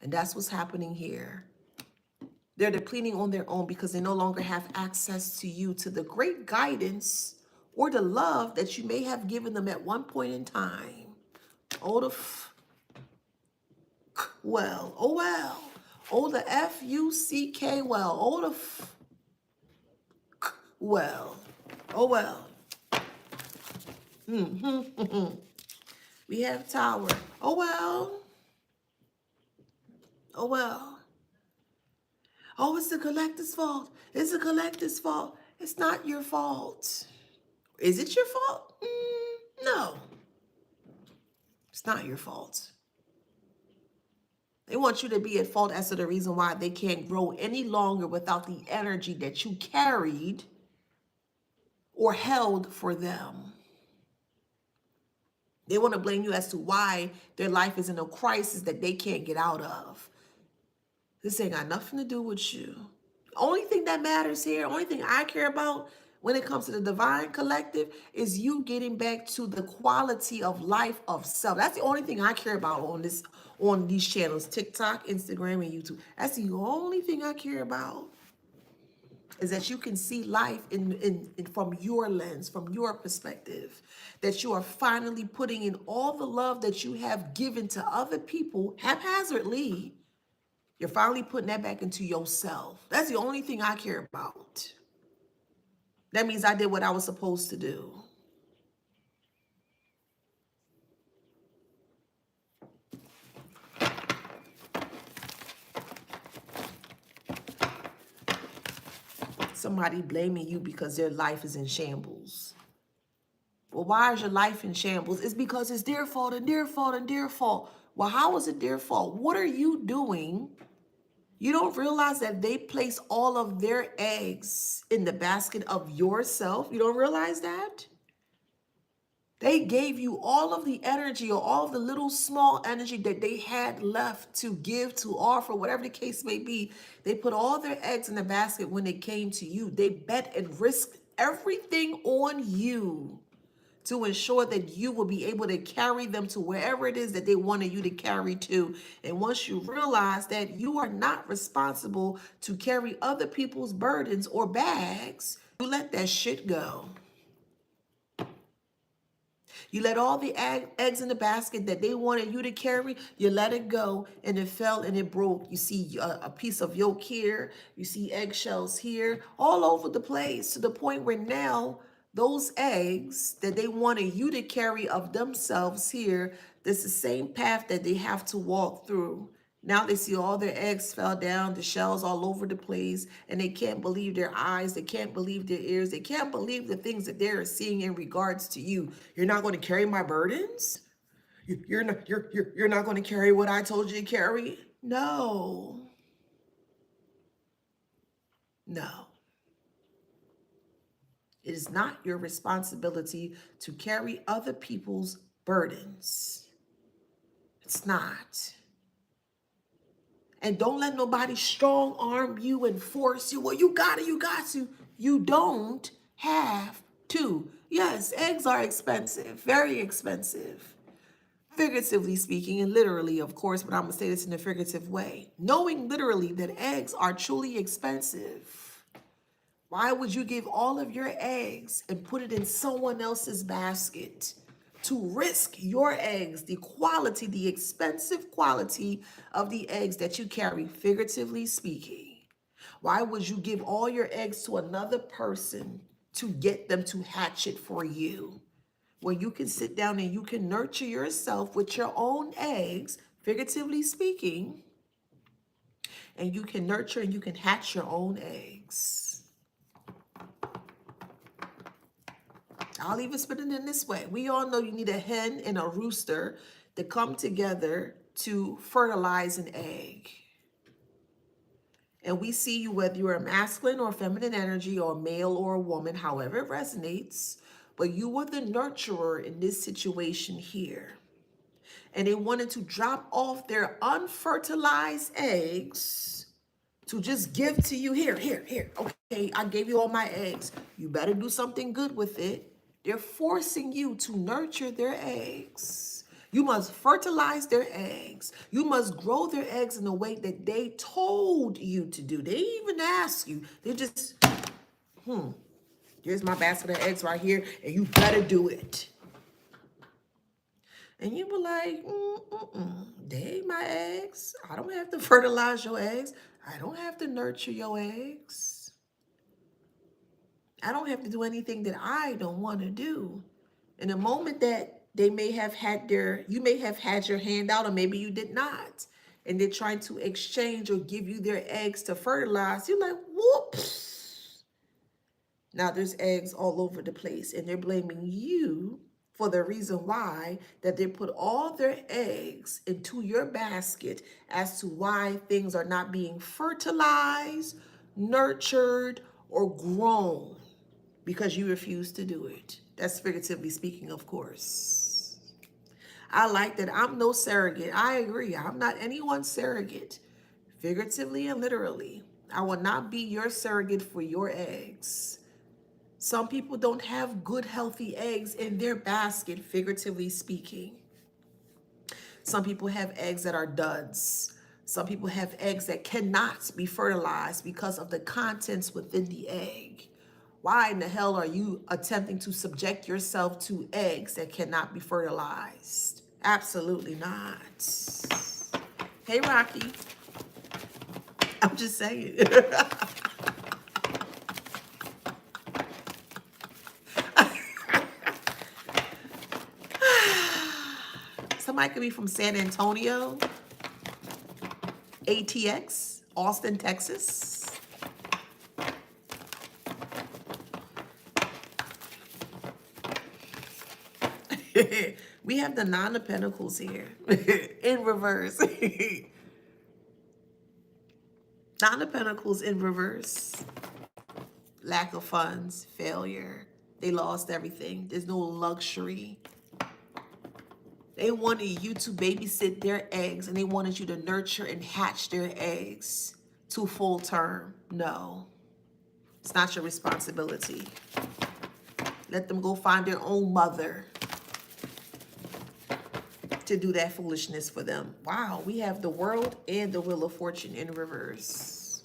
And that's what's happening here. They're depleting on their own because they no longer have access to you, to the great guidance or the love that you may have given them at one point in time. Oh, the well, oh well. Oh, the F-U-C-K, well. Oh, the well. Oh, well. We have Tower. Oh, well. Oh, well. Oh, it's the collector's fault. It's the collector's fault. It's not your fault. Is it your fault? No. It's not your fault. They want you to be at fault as to the reason why they can't grow any longer without the energy that you carried or held for them. They want to blame you as to why their life is in a crisis that they can't get out of. This ain't got nothing to do with you. The only thing that matters here, only thing I care about when it comes to the Divine Collective is you getting back to the quality of life of self. That's the only thing I care about on these channels, TikTok, Instagram, and YouTube. That's the only thing I care about, is that you can see life in from your lens, from your perspective, that you are finally putting in all the love that you have given to other people haphazardly. You're finally putting that back into yourself. That's the only thing I care about. That means I did what I was supposed to do. Somebody blaming you because their life is in shambles. Well, why is your life in shambles? It's because it's their fault and their fault and their fault. Well, how is it their fault? What are you doing? You don't realize that they place all of their eggs in the basket of yourself. You don't realize that? They gave you all of the energy or all of the little small energy that they had left to give, to offer, whatever the case may be. They put all their eggs in the basket when it came to you. They bet and risked everything on you to ensure that you will be able to carry them to wherever it is that they wanted you to carry to. And once you realize that you are not responsible to carry other people's burdens or bags, you let that shit go. You let all the eggs in the basket that they wanted you to carry, you let it go, and it fell and it broke. You see a piece of yolk here, you see eggshells here, all over the place, to the point where now those eggs that they wanted you to carry of themselves here, that's the same path that they have to walk through. Now they see all their eggs fell down, the shells all over the place, and they can't believe their eyes, they can't believe their ears, they can't believe the things that they're seeing in regards to you. You're not going to carry my burdens? You're not going to carry what I told you to carry? No. No. It is not your responsibility to carry other people's burdens. It's not. And don't let nobody strong arm you and force you. Well, you got to, you got to. You don't have to. Yes, eggs are expensive, very expensive. Figuratively speaking, and literally, of course, but I'm going to say this in a figurative way. Knowing literally that eggs are truly expensive. Why would you give all of your eggs and put it in someone else's basket? To risk your eggs, the quality, the expensive quality of the eggs that you carry, figuratively speaking. Why would you give all your eggs to another person to get them to hatch it for you? When you can sit down and you can nurture yourself with your own eggs, figuratively speaking, and you can nurture and you can hatch your own eggs. I'll even spit it in this way. We all know you need a hen and a rooster to come together to fertilize an egg. And we see you, whether you're a masculine or feminine energy or male or a woman, however it resonates, but you were the nurturer in this situation here. And they wanted to drop off their unfertilized eggs to just give to you. Here. Okay, I gave you all my eggs. You better do something good with it. They're forcing you to nurture their eggs. You must fertilize their eggs. You must grow their eggs in the way that they told you to do. They even ask you. They just, here's my basket of eggs right here, and you better do it. And you were like, they ain't my eggs. I don't have to fertilize your eggs. I don't have to nurture your eggs. I don't have to do anything that I don't want to do. In the moment that they may have had you may have had your hand out, or maybe you did not, and they're trying to exchange or give you their eggs to fertilize, you're like, whoops. Now there's eggs all over the place, and they're blaming you for the reason why that they put all their eggs into your basket as to why things are not being fertilized, nurtured, or grown. Because you refuse to do it. That's figuratively speaking, of course. I like that I'm no surrogate. I agree. I'm not anyone's surrogate. Figuratively and literally. I will not be your surrogate for your eggs. Some people don't have good, healthy eggs in their basket, figuratively speaking. Some people have eggs that are duds. Some people have eggs that cannot be fertilized because of the contents within the egg. Why in the hell are you attempting to subject yourself to eggs that cannot be fertilized? Absolutely not. Hey, Rocky. I'm just saying. Somebody could be from San Antonio, ATX, Austin, Texas. We have the Nine of Pentacles here in reverse. Nine of Pentacles in reverse. Lack of funds, failure. They lost everything. There's no luxury. They wanted you to babysit their eggs, and they wanted you to nurture and hatch their eggs to full term. No, it's not your responsibility. Let them go find their own mother to do that foolishness for them. Wow, we have the World and the Wheel of Fortune in reverse.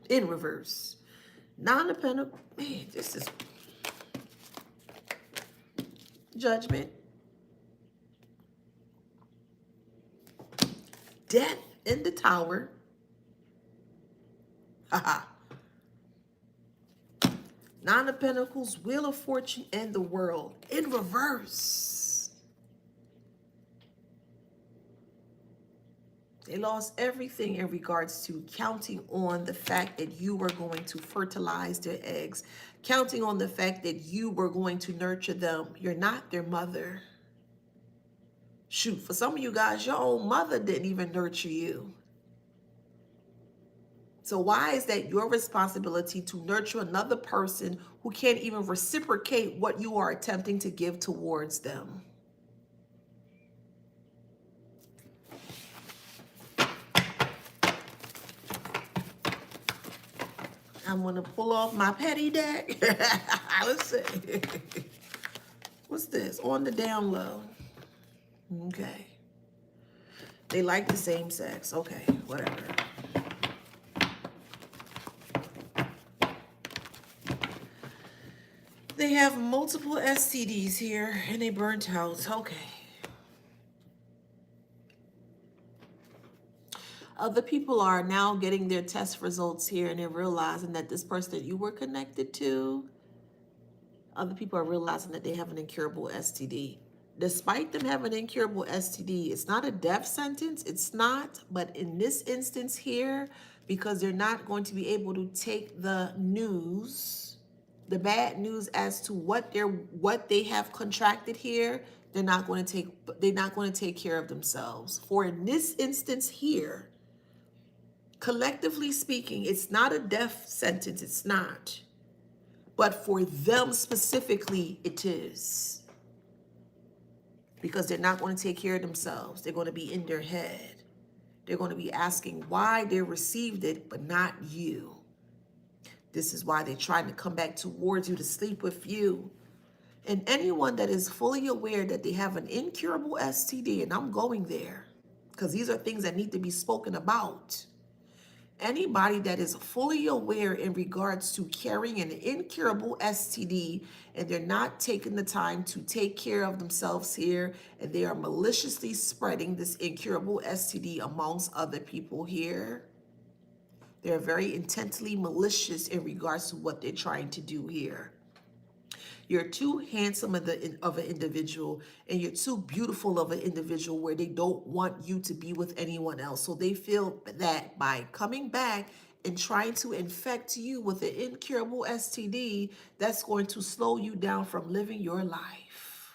In reverse. Nine of Pentacles. Man, this is Judgment. Death in the Tower. Haha. Nine of Pentacles, Wheel of Fortune, and the World in reverse. They lost everything in regards to counting on the fact that you were going to fertilize their eggs, counting on the fact that you were going to nurture them. You're not their mother. Shoot, for some of you guys, your own mother didn't even nurture you. So why is that your responsibility to nurture another person who can't even reciprocate what you are attempting to give towards them? I'm going to pull off my petty deck. Let's see. What's this? On the down low. Okay. They like the same sex. Okay, whatever. They have multiple STDs here and they burnt out. Okay. Other people are now getting their test results here and they're realizing that this person that you were connected to, other people are realizing that they have an incurable STD. Despite them having an incurable STD, it's not a death sentence. It's not. But in this instance here, because they're not going to be able to take the news, the bad news as to what they have contracted here, they're not going to take care of themselves. For in this instance here, collectively speaking, it's not a death sentence. It's not. But for them specifically, it is. Because they're not going to take care of themselves. They're going to be in their head. They're going to be asking why they received it, but not you. This is why they're trying to come back towards you to sleep with you. And anyone that is fully aware that they have an incurable STD, and I'm going there, because these are things that need to be spoken about. Anybody that is fully aware in regards to carrying an incurable STD and they're not taking the time to take care of themselves here and they are maliciously spreading this incurable STD amongst other people here, they're very intensely malicious in regards to what they're trying to do here. You're too handsome of an individual and you're too beautiful of an individual where they don't want you to be with anyone else. So they feel that by coming back and trying to infect you with an incurable STD, that's going to slow you down from living your life.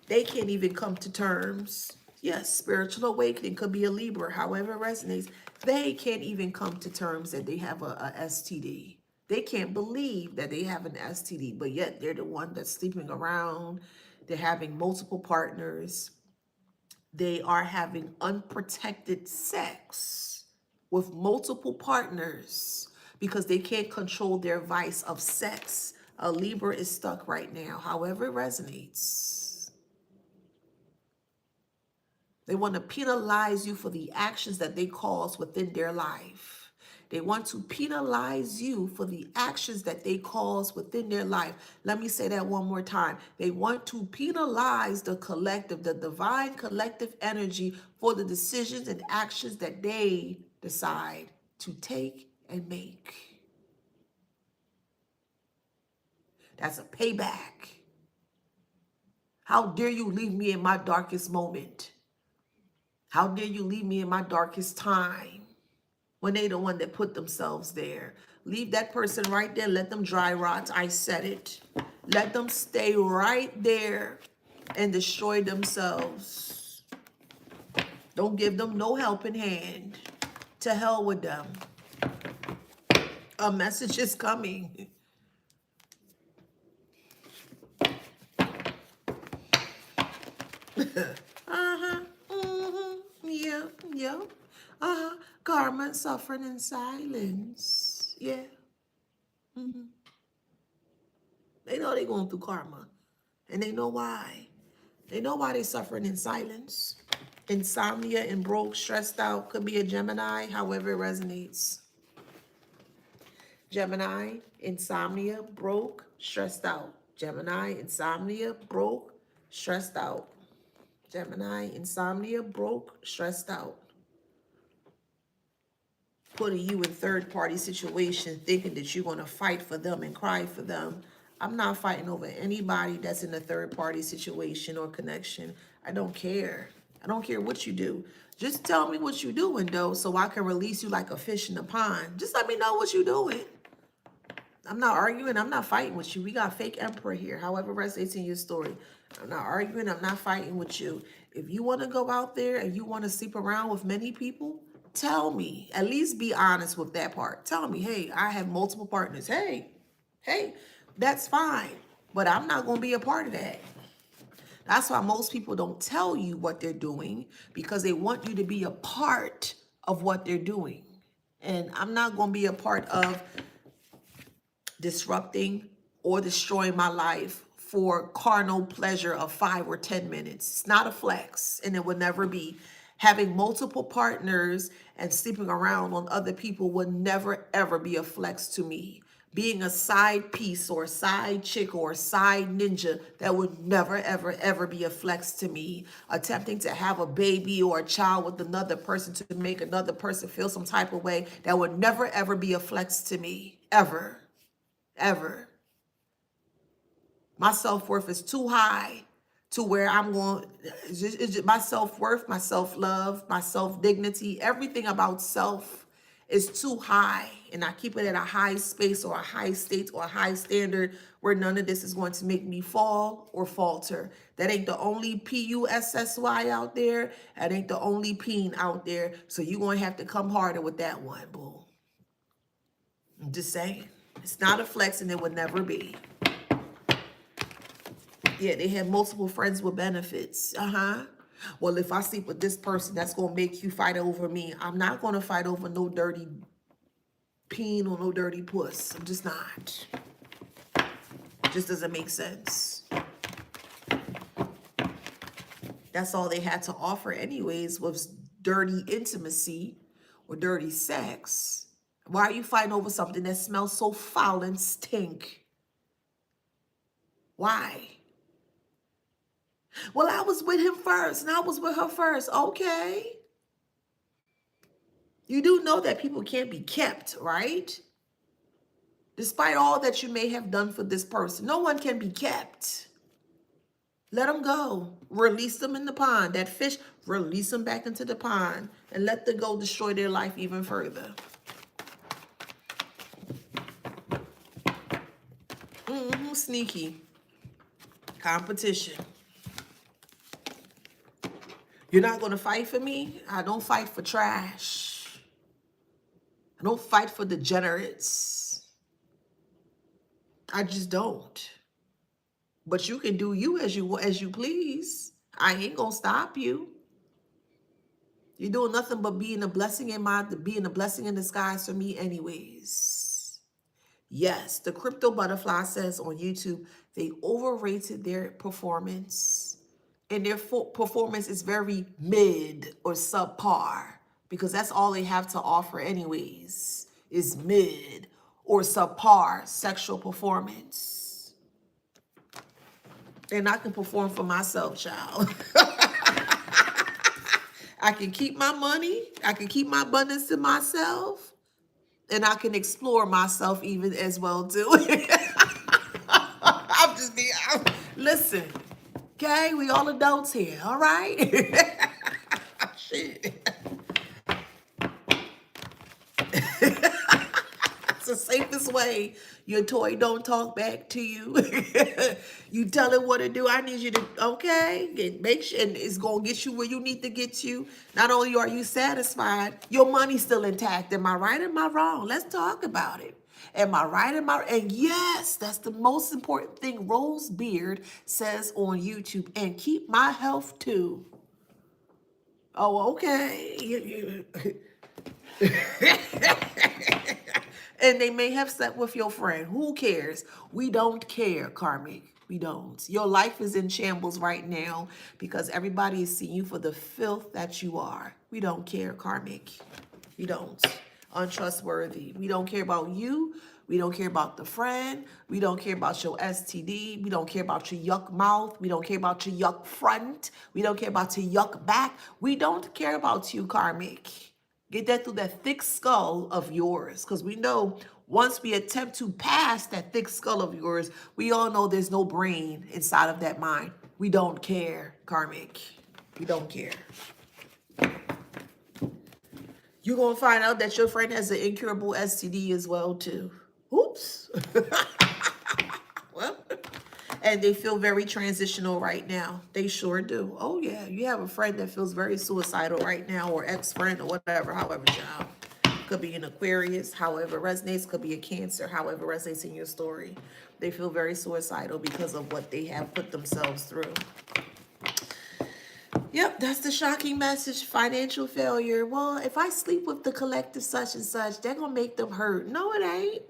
They can't even come to terms. Yes, spiritual awakening could be a Libra, however it resonates. They can't even come to terms that they have a STD. They can't believe that they have an STD, but yet they're the one that's sleeping around. They're having multiple partners. They are having unprotected sex with multiple partners because they can't control their vice of sex. A Libra is stuck right now, however it resonates. They want to penalize you for the actions that they cause within their life. They want to penalize you for the actions that they cause within their life. Let me say that one more time. They want to penalize the collective, the divine collective energy for the decisions and actions that they decide to take and make. That's a payback. How dare you leave me in my darkest moment? How dare you leave me in my darkest time when they the one that put themselves there? Leave that person right there. Let them dry rot. I said it. Let them stay right there and destroy themselves. Don't give them no helping hand. To hell with them. A message is coming. Yeah, yeah. Karma, suffering in silence. Yeah. They know they're going through karma. And they know why. They know why they're suffering in silence. Insomnia and broke, stressed out. Could be a Gemini, however it resonates. Gemini, insomnia, broke, stressed out. Gemini, insomnia, broke, stressed out. Gemini, insomnia, broke, stressed out. Putting you in third-party situation, thinking that you're going to fight for them and cry for them. I'm not fighting over anybody that's in a third-party situation or connection. I don't care. I don't care what you do. Just tell me what you're doing, though, so I can release you like a fish in the pond. Just let me know what you're doing. I'm not arguing. I'm not fighting with you. We got fake emperor here. However resonates in your story. I'm not arguing. I'm not fighting with you. If you want to go out there and you want to sleep around with many people, tell me. At least be honest with that part. Tell me, hey, I have multiple partners. Hey, that's fine. But I'm not going to be a part of that. That's why most people don't tell you what they're doing, because they want you to be a part of what they're doing. And I'm not going to be a part of disrupting or destroying my life for carnal pleasure of 5 or 10 minutes. It's not a flex, and it would never be. Having multiple partners and sleeping around on other people would never, ever be a flex to me. Being a side piece or a side chick or a side ninja, that would never, ever, ever be a flex to me. Attempting to have a baby or a child with another person to make another person feel some type of way, that would never, ever be a flex to me. Ever. Ever. My self-worth is too high to where I'm going, it's just my self-worth, my self-love, my self-dignity, everything about self is too high. And I keep it at a high space or a high state or a high standard where none of this is going to make me fall or falter. That ain't the only P-U-S-S-Y out there. That ain't the only peen out there. So you're going to have to come harder with that one, boo. I'm just saying. It's not a flex, and it would never be. Yeah, they have multiple friends with benefits. Well, if I sleep with this person, that's going to make you fight over me. I'm not going to fight over no dirty peen or no dirty puss. I'm just not. Just doesn't make sense. That's all they had to offer anyways, was dirty intimacy or dirty sex. Why are you fighting over something that smells so foul and stink? Why? Well, I was with him first and I was with her first. Okay. You do know that people can't be kept, right? Despite all that you may have done for this person, no one can be kept. Let them go. Release them in the pond. That fish, release them back into the pond and let them go destroy their life even further. Sneaky. Competition. You're not going to fight for me? I don't fight for trash. I don't fight for degenerates. I just don't. But you can do you as you please. I ain't going to stop you. You're doing nothing but being a blessing in disguise for me anyways. Yes, the Crypto Butterfly says on YouTube, they overrated their performance. And their performance is very mid or subpar, because that's all they have to offer anyways, is mid or subpar sexual performance. And I can perform for myself, child. I can keep my money. I can keep my abundance to myself. And I can explore myself even as well, too. I'm just being, listen, okay? We all adults here, all right? Shit. It's a safe this way. Your toy don't talk back to you. You tell it what to do. I need you to, okay, make sure, and it's going to get you where you need to get you. Not only are you satisfied, your money's still intact. Am I right? Am I wrong? Let's talk about it. Am I right? And yes, that's the most important thing Rose Beard says on YouTube. And keep my health too. Oh, okay. And they may have slept with your friend. Who cares? We don't care, karmic. We don't. Your life is in shambles right now because everybody is seeing you for the filth that you are. We don't care, karmic. We don't. Untrustworthy. We don't care about you. We don't care about the friend. We don't care about your STD. We don't care about your yuck mouth. We don't care about your yuck front. We don't care about your yuck back. We don't care about you, karmic. Get that through that thick skull of yours. Because we know once we attempt to pass that thick skull of yours, we all know there's no brain inside of that mind. We don't care, karmic. We don't care. You're going to find out that your friend has an incurable STD as well, too. Oops. Well, and they feel very transitional right now. They sure do. Oh, yeah. You have a friend that feels very suicidal right now, or ex-friend, or whatever, however, child. Could be an Aquarius, however resonates. Could be a Cancer, however resonates in your story. They feel very suicidal because of what they have put themselves through. Yep, that's the shocking message. Financial failure. Well, if I sleep with the collective such and such, they're going to make them hurt. No, it ain't.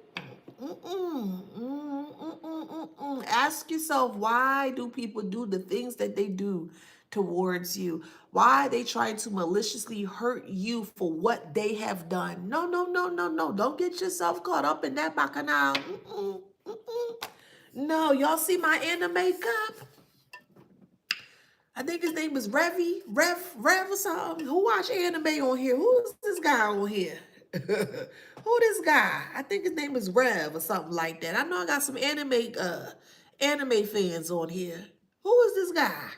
Ask yourself, why do people do the things that they do towards you? Why are they trying to maliciously hurt you for what they have done? No, no, no, no, no. Don't get yourself caught up in that bacchanal. No, y'all see my anime cup? I think his name is Rev or something. Who watch anime on here? Who's this guy on here? Who this guy? I think his name is Rev or something like that. I know I got some anime fans on here. Who is this guy?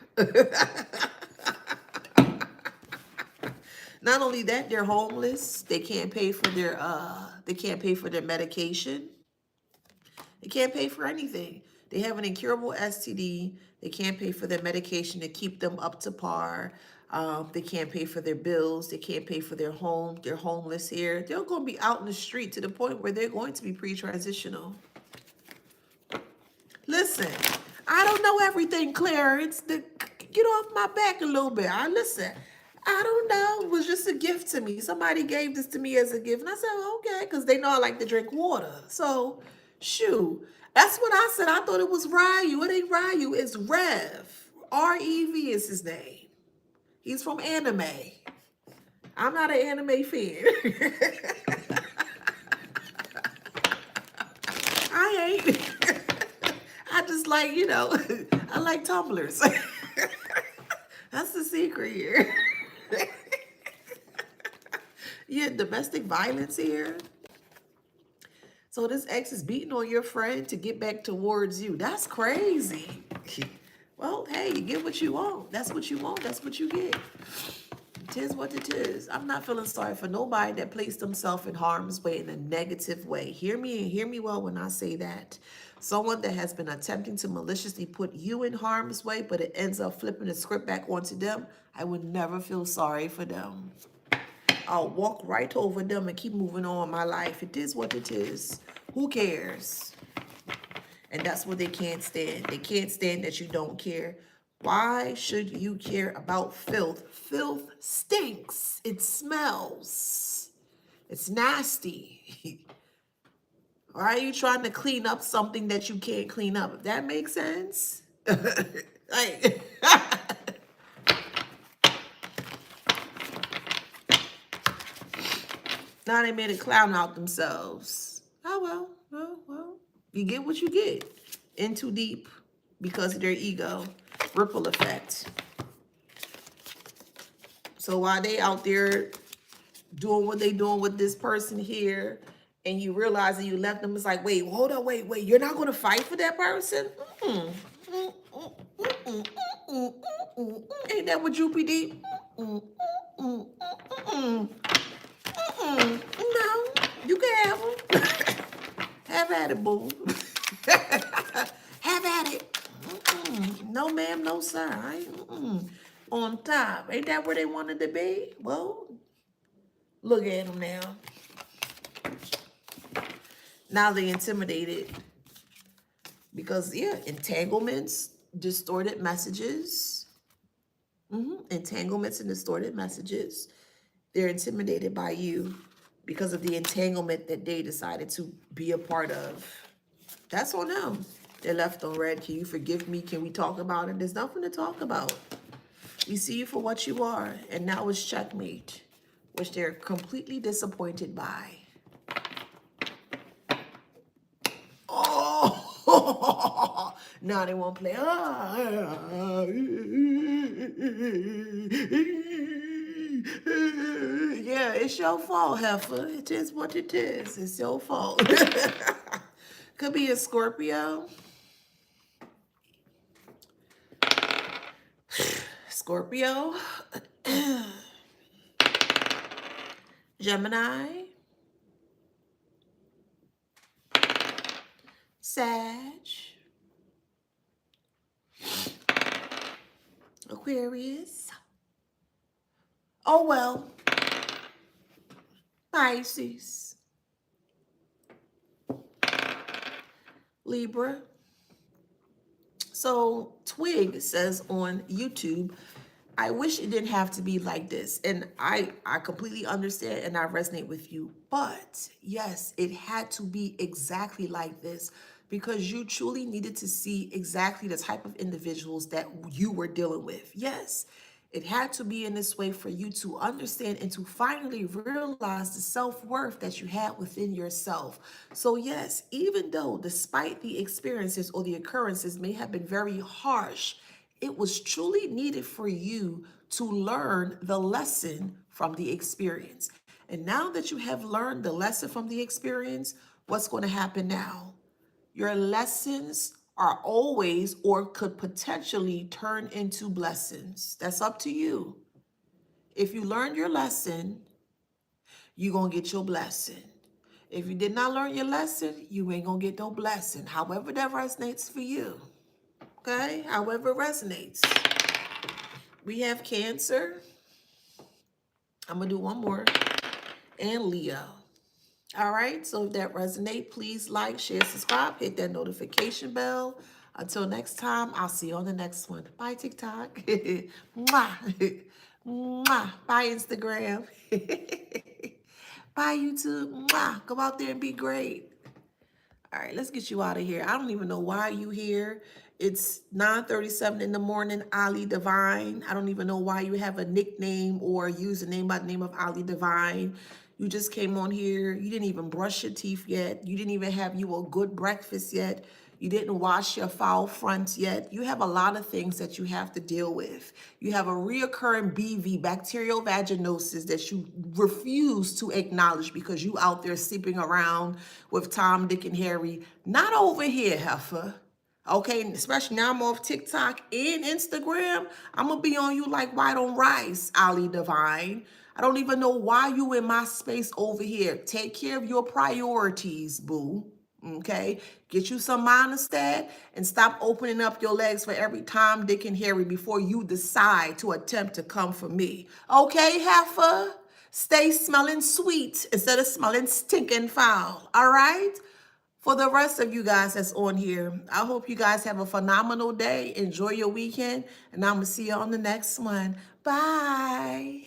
Not only that, they're homeless. They can't pay for their medication. They can't pay for anything. They have an incurable STD. They can't pay for their medication to keep them up to par. They can't pay for their bills. They can't pay for their home. They're homeless here. They're going to be out in the street to the point where they're going to be pre-transitional. Listen, I don't know everything, Clarence. Get off my back a little bit. Listen, I don't know. It was just a gift to me. Somebody gave this to me as a gift. And I said, okay, because they know I like to drink water. So, shoot. That's what I said. I thought it was Ryu. It ain't Ryu. It's Rev. R-E-V is his name. He's from anime. I'm not an anime fan. I ain't. I just like, I like tumblers. That's the secret here. Yeah, domestic violence here. So this ex is beating on your friend to get back towards you. That's crazy. Well, hey, you get what you want. That's what you want. That's what you get. It is what it is. I'm not feeling sorry for nobody that placed themselves in harm's way in a negative way. Hear me and hear me well when I say that. Someone that has been attempting to maliciously put you in harm's way, but it ends up flipping the script back onto them, I would never feel sorry for them. I'll walk right over them and keep moving on in my life. It is what it is. Who cares? And that's what they can't stand. They can't stand that you don't care. Why should you care about filth? Filth stinks. It smells. It's nasty. Why are you trying to clean up something that you can't clean up? If that makes sense? Like, now they made a clown out themselves. Oh, well. You get what you get. In too deep because of their ego. Ripple effect. So while they out there doing what they doing with this person here, and you realize that you left them, it's like, wait, hold on, wait. You're not going to fight for that person? Ain't that what Droopy did? No, you can have them. at it, boo. Have at it. No, ma'am, no, sir. I ain't on top. Ain't that where they wanted to be? Well, look at them now. Now they intimidated because, yeah, entanglements, distorted messages. Entanglements and distorted messages. They're intimidated by you because of the entanglement that they decided to be a part of. That's on them. They're left on red. Can you forgive me? Can we talk about it? There's nothing to talk about. We see you for what you are, and now it's checkmate, which they're completely disappointed by. Oh, now they won't play. Yeah, it's your fault, heifer. It is what it is. It's your fault. Could be a Scorpio. Scorpio. Gemini. Sag. Aquarius. Oh, well. Pisces. Libra. So Twig says on YouTube, I wish it didn't have to be like this. And I completely understand and I resonate with you. But yes, it had to be exactly like this because you truly needed to see exactly the type of individuals that you were dealing with. Yes, it had to be in this way for you to understand and to finally realize the self-worth that you had within yourself. So yes, even though despite the experiences or the occurrences may have been very harsh, it was truly needed for you to learn the lesson from the experience. And now that you have learned the lesson from the experience, what's going to happen now? Your lessons are always or could potentially turn into blessings. That's up to you. If you learned your lesson, you're going to get your blessing. If you did not learn your lesson, you ain't going to get no blessing. However that resonates for you. Okay? However it resonates. We have Cancer. I'm going to do one more. And Leo. All right, so if that resonates, please like, share, subscribe, hit that notification bell. Until next time, I'll see you on the next one. Bye, TikTok. Mwah. Mwah. Bye, Instagram. Bye, YouTube. Mwah. Go out there and be great. All right, let's get you out of here. I don't even know why you here. It's 9:37 in the morning, Ali Divine. I don't even know why you have a nickname or username by the name of Ali Divine. You just came on here. You didn't even brush your teeth yet. You didn't even have you a good breakfast yet. You didn't wash your foul front yet. You have a lot of things that you have to deal with. You have a reoccurring BV, bacterial vaginosis, that you refuse to acknowledge because you out there sleeping around with Tom, Dick, and Harry. Not over here, heifer. Okay, especially now I'm off TikTok and Instagram. I'm going to be on you like white on rice, Ali Divine. I don't even know why you in my space over here. Take care of your priorities, boo. Okay, get you some monostat and stop opening up your legs for every Tom, Dick, and Harry before you decide to attempt to come for me. Okay, heifer? Stay smelling sweet instead of smelling stinking foul. All right? For the rest of you guys that's on here, I hope you guys have a phenomenal day. Enjoy your weekend, and I'm going to see you on the next one. Bye.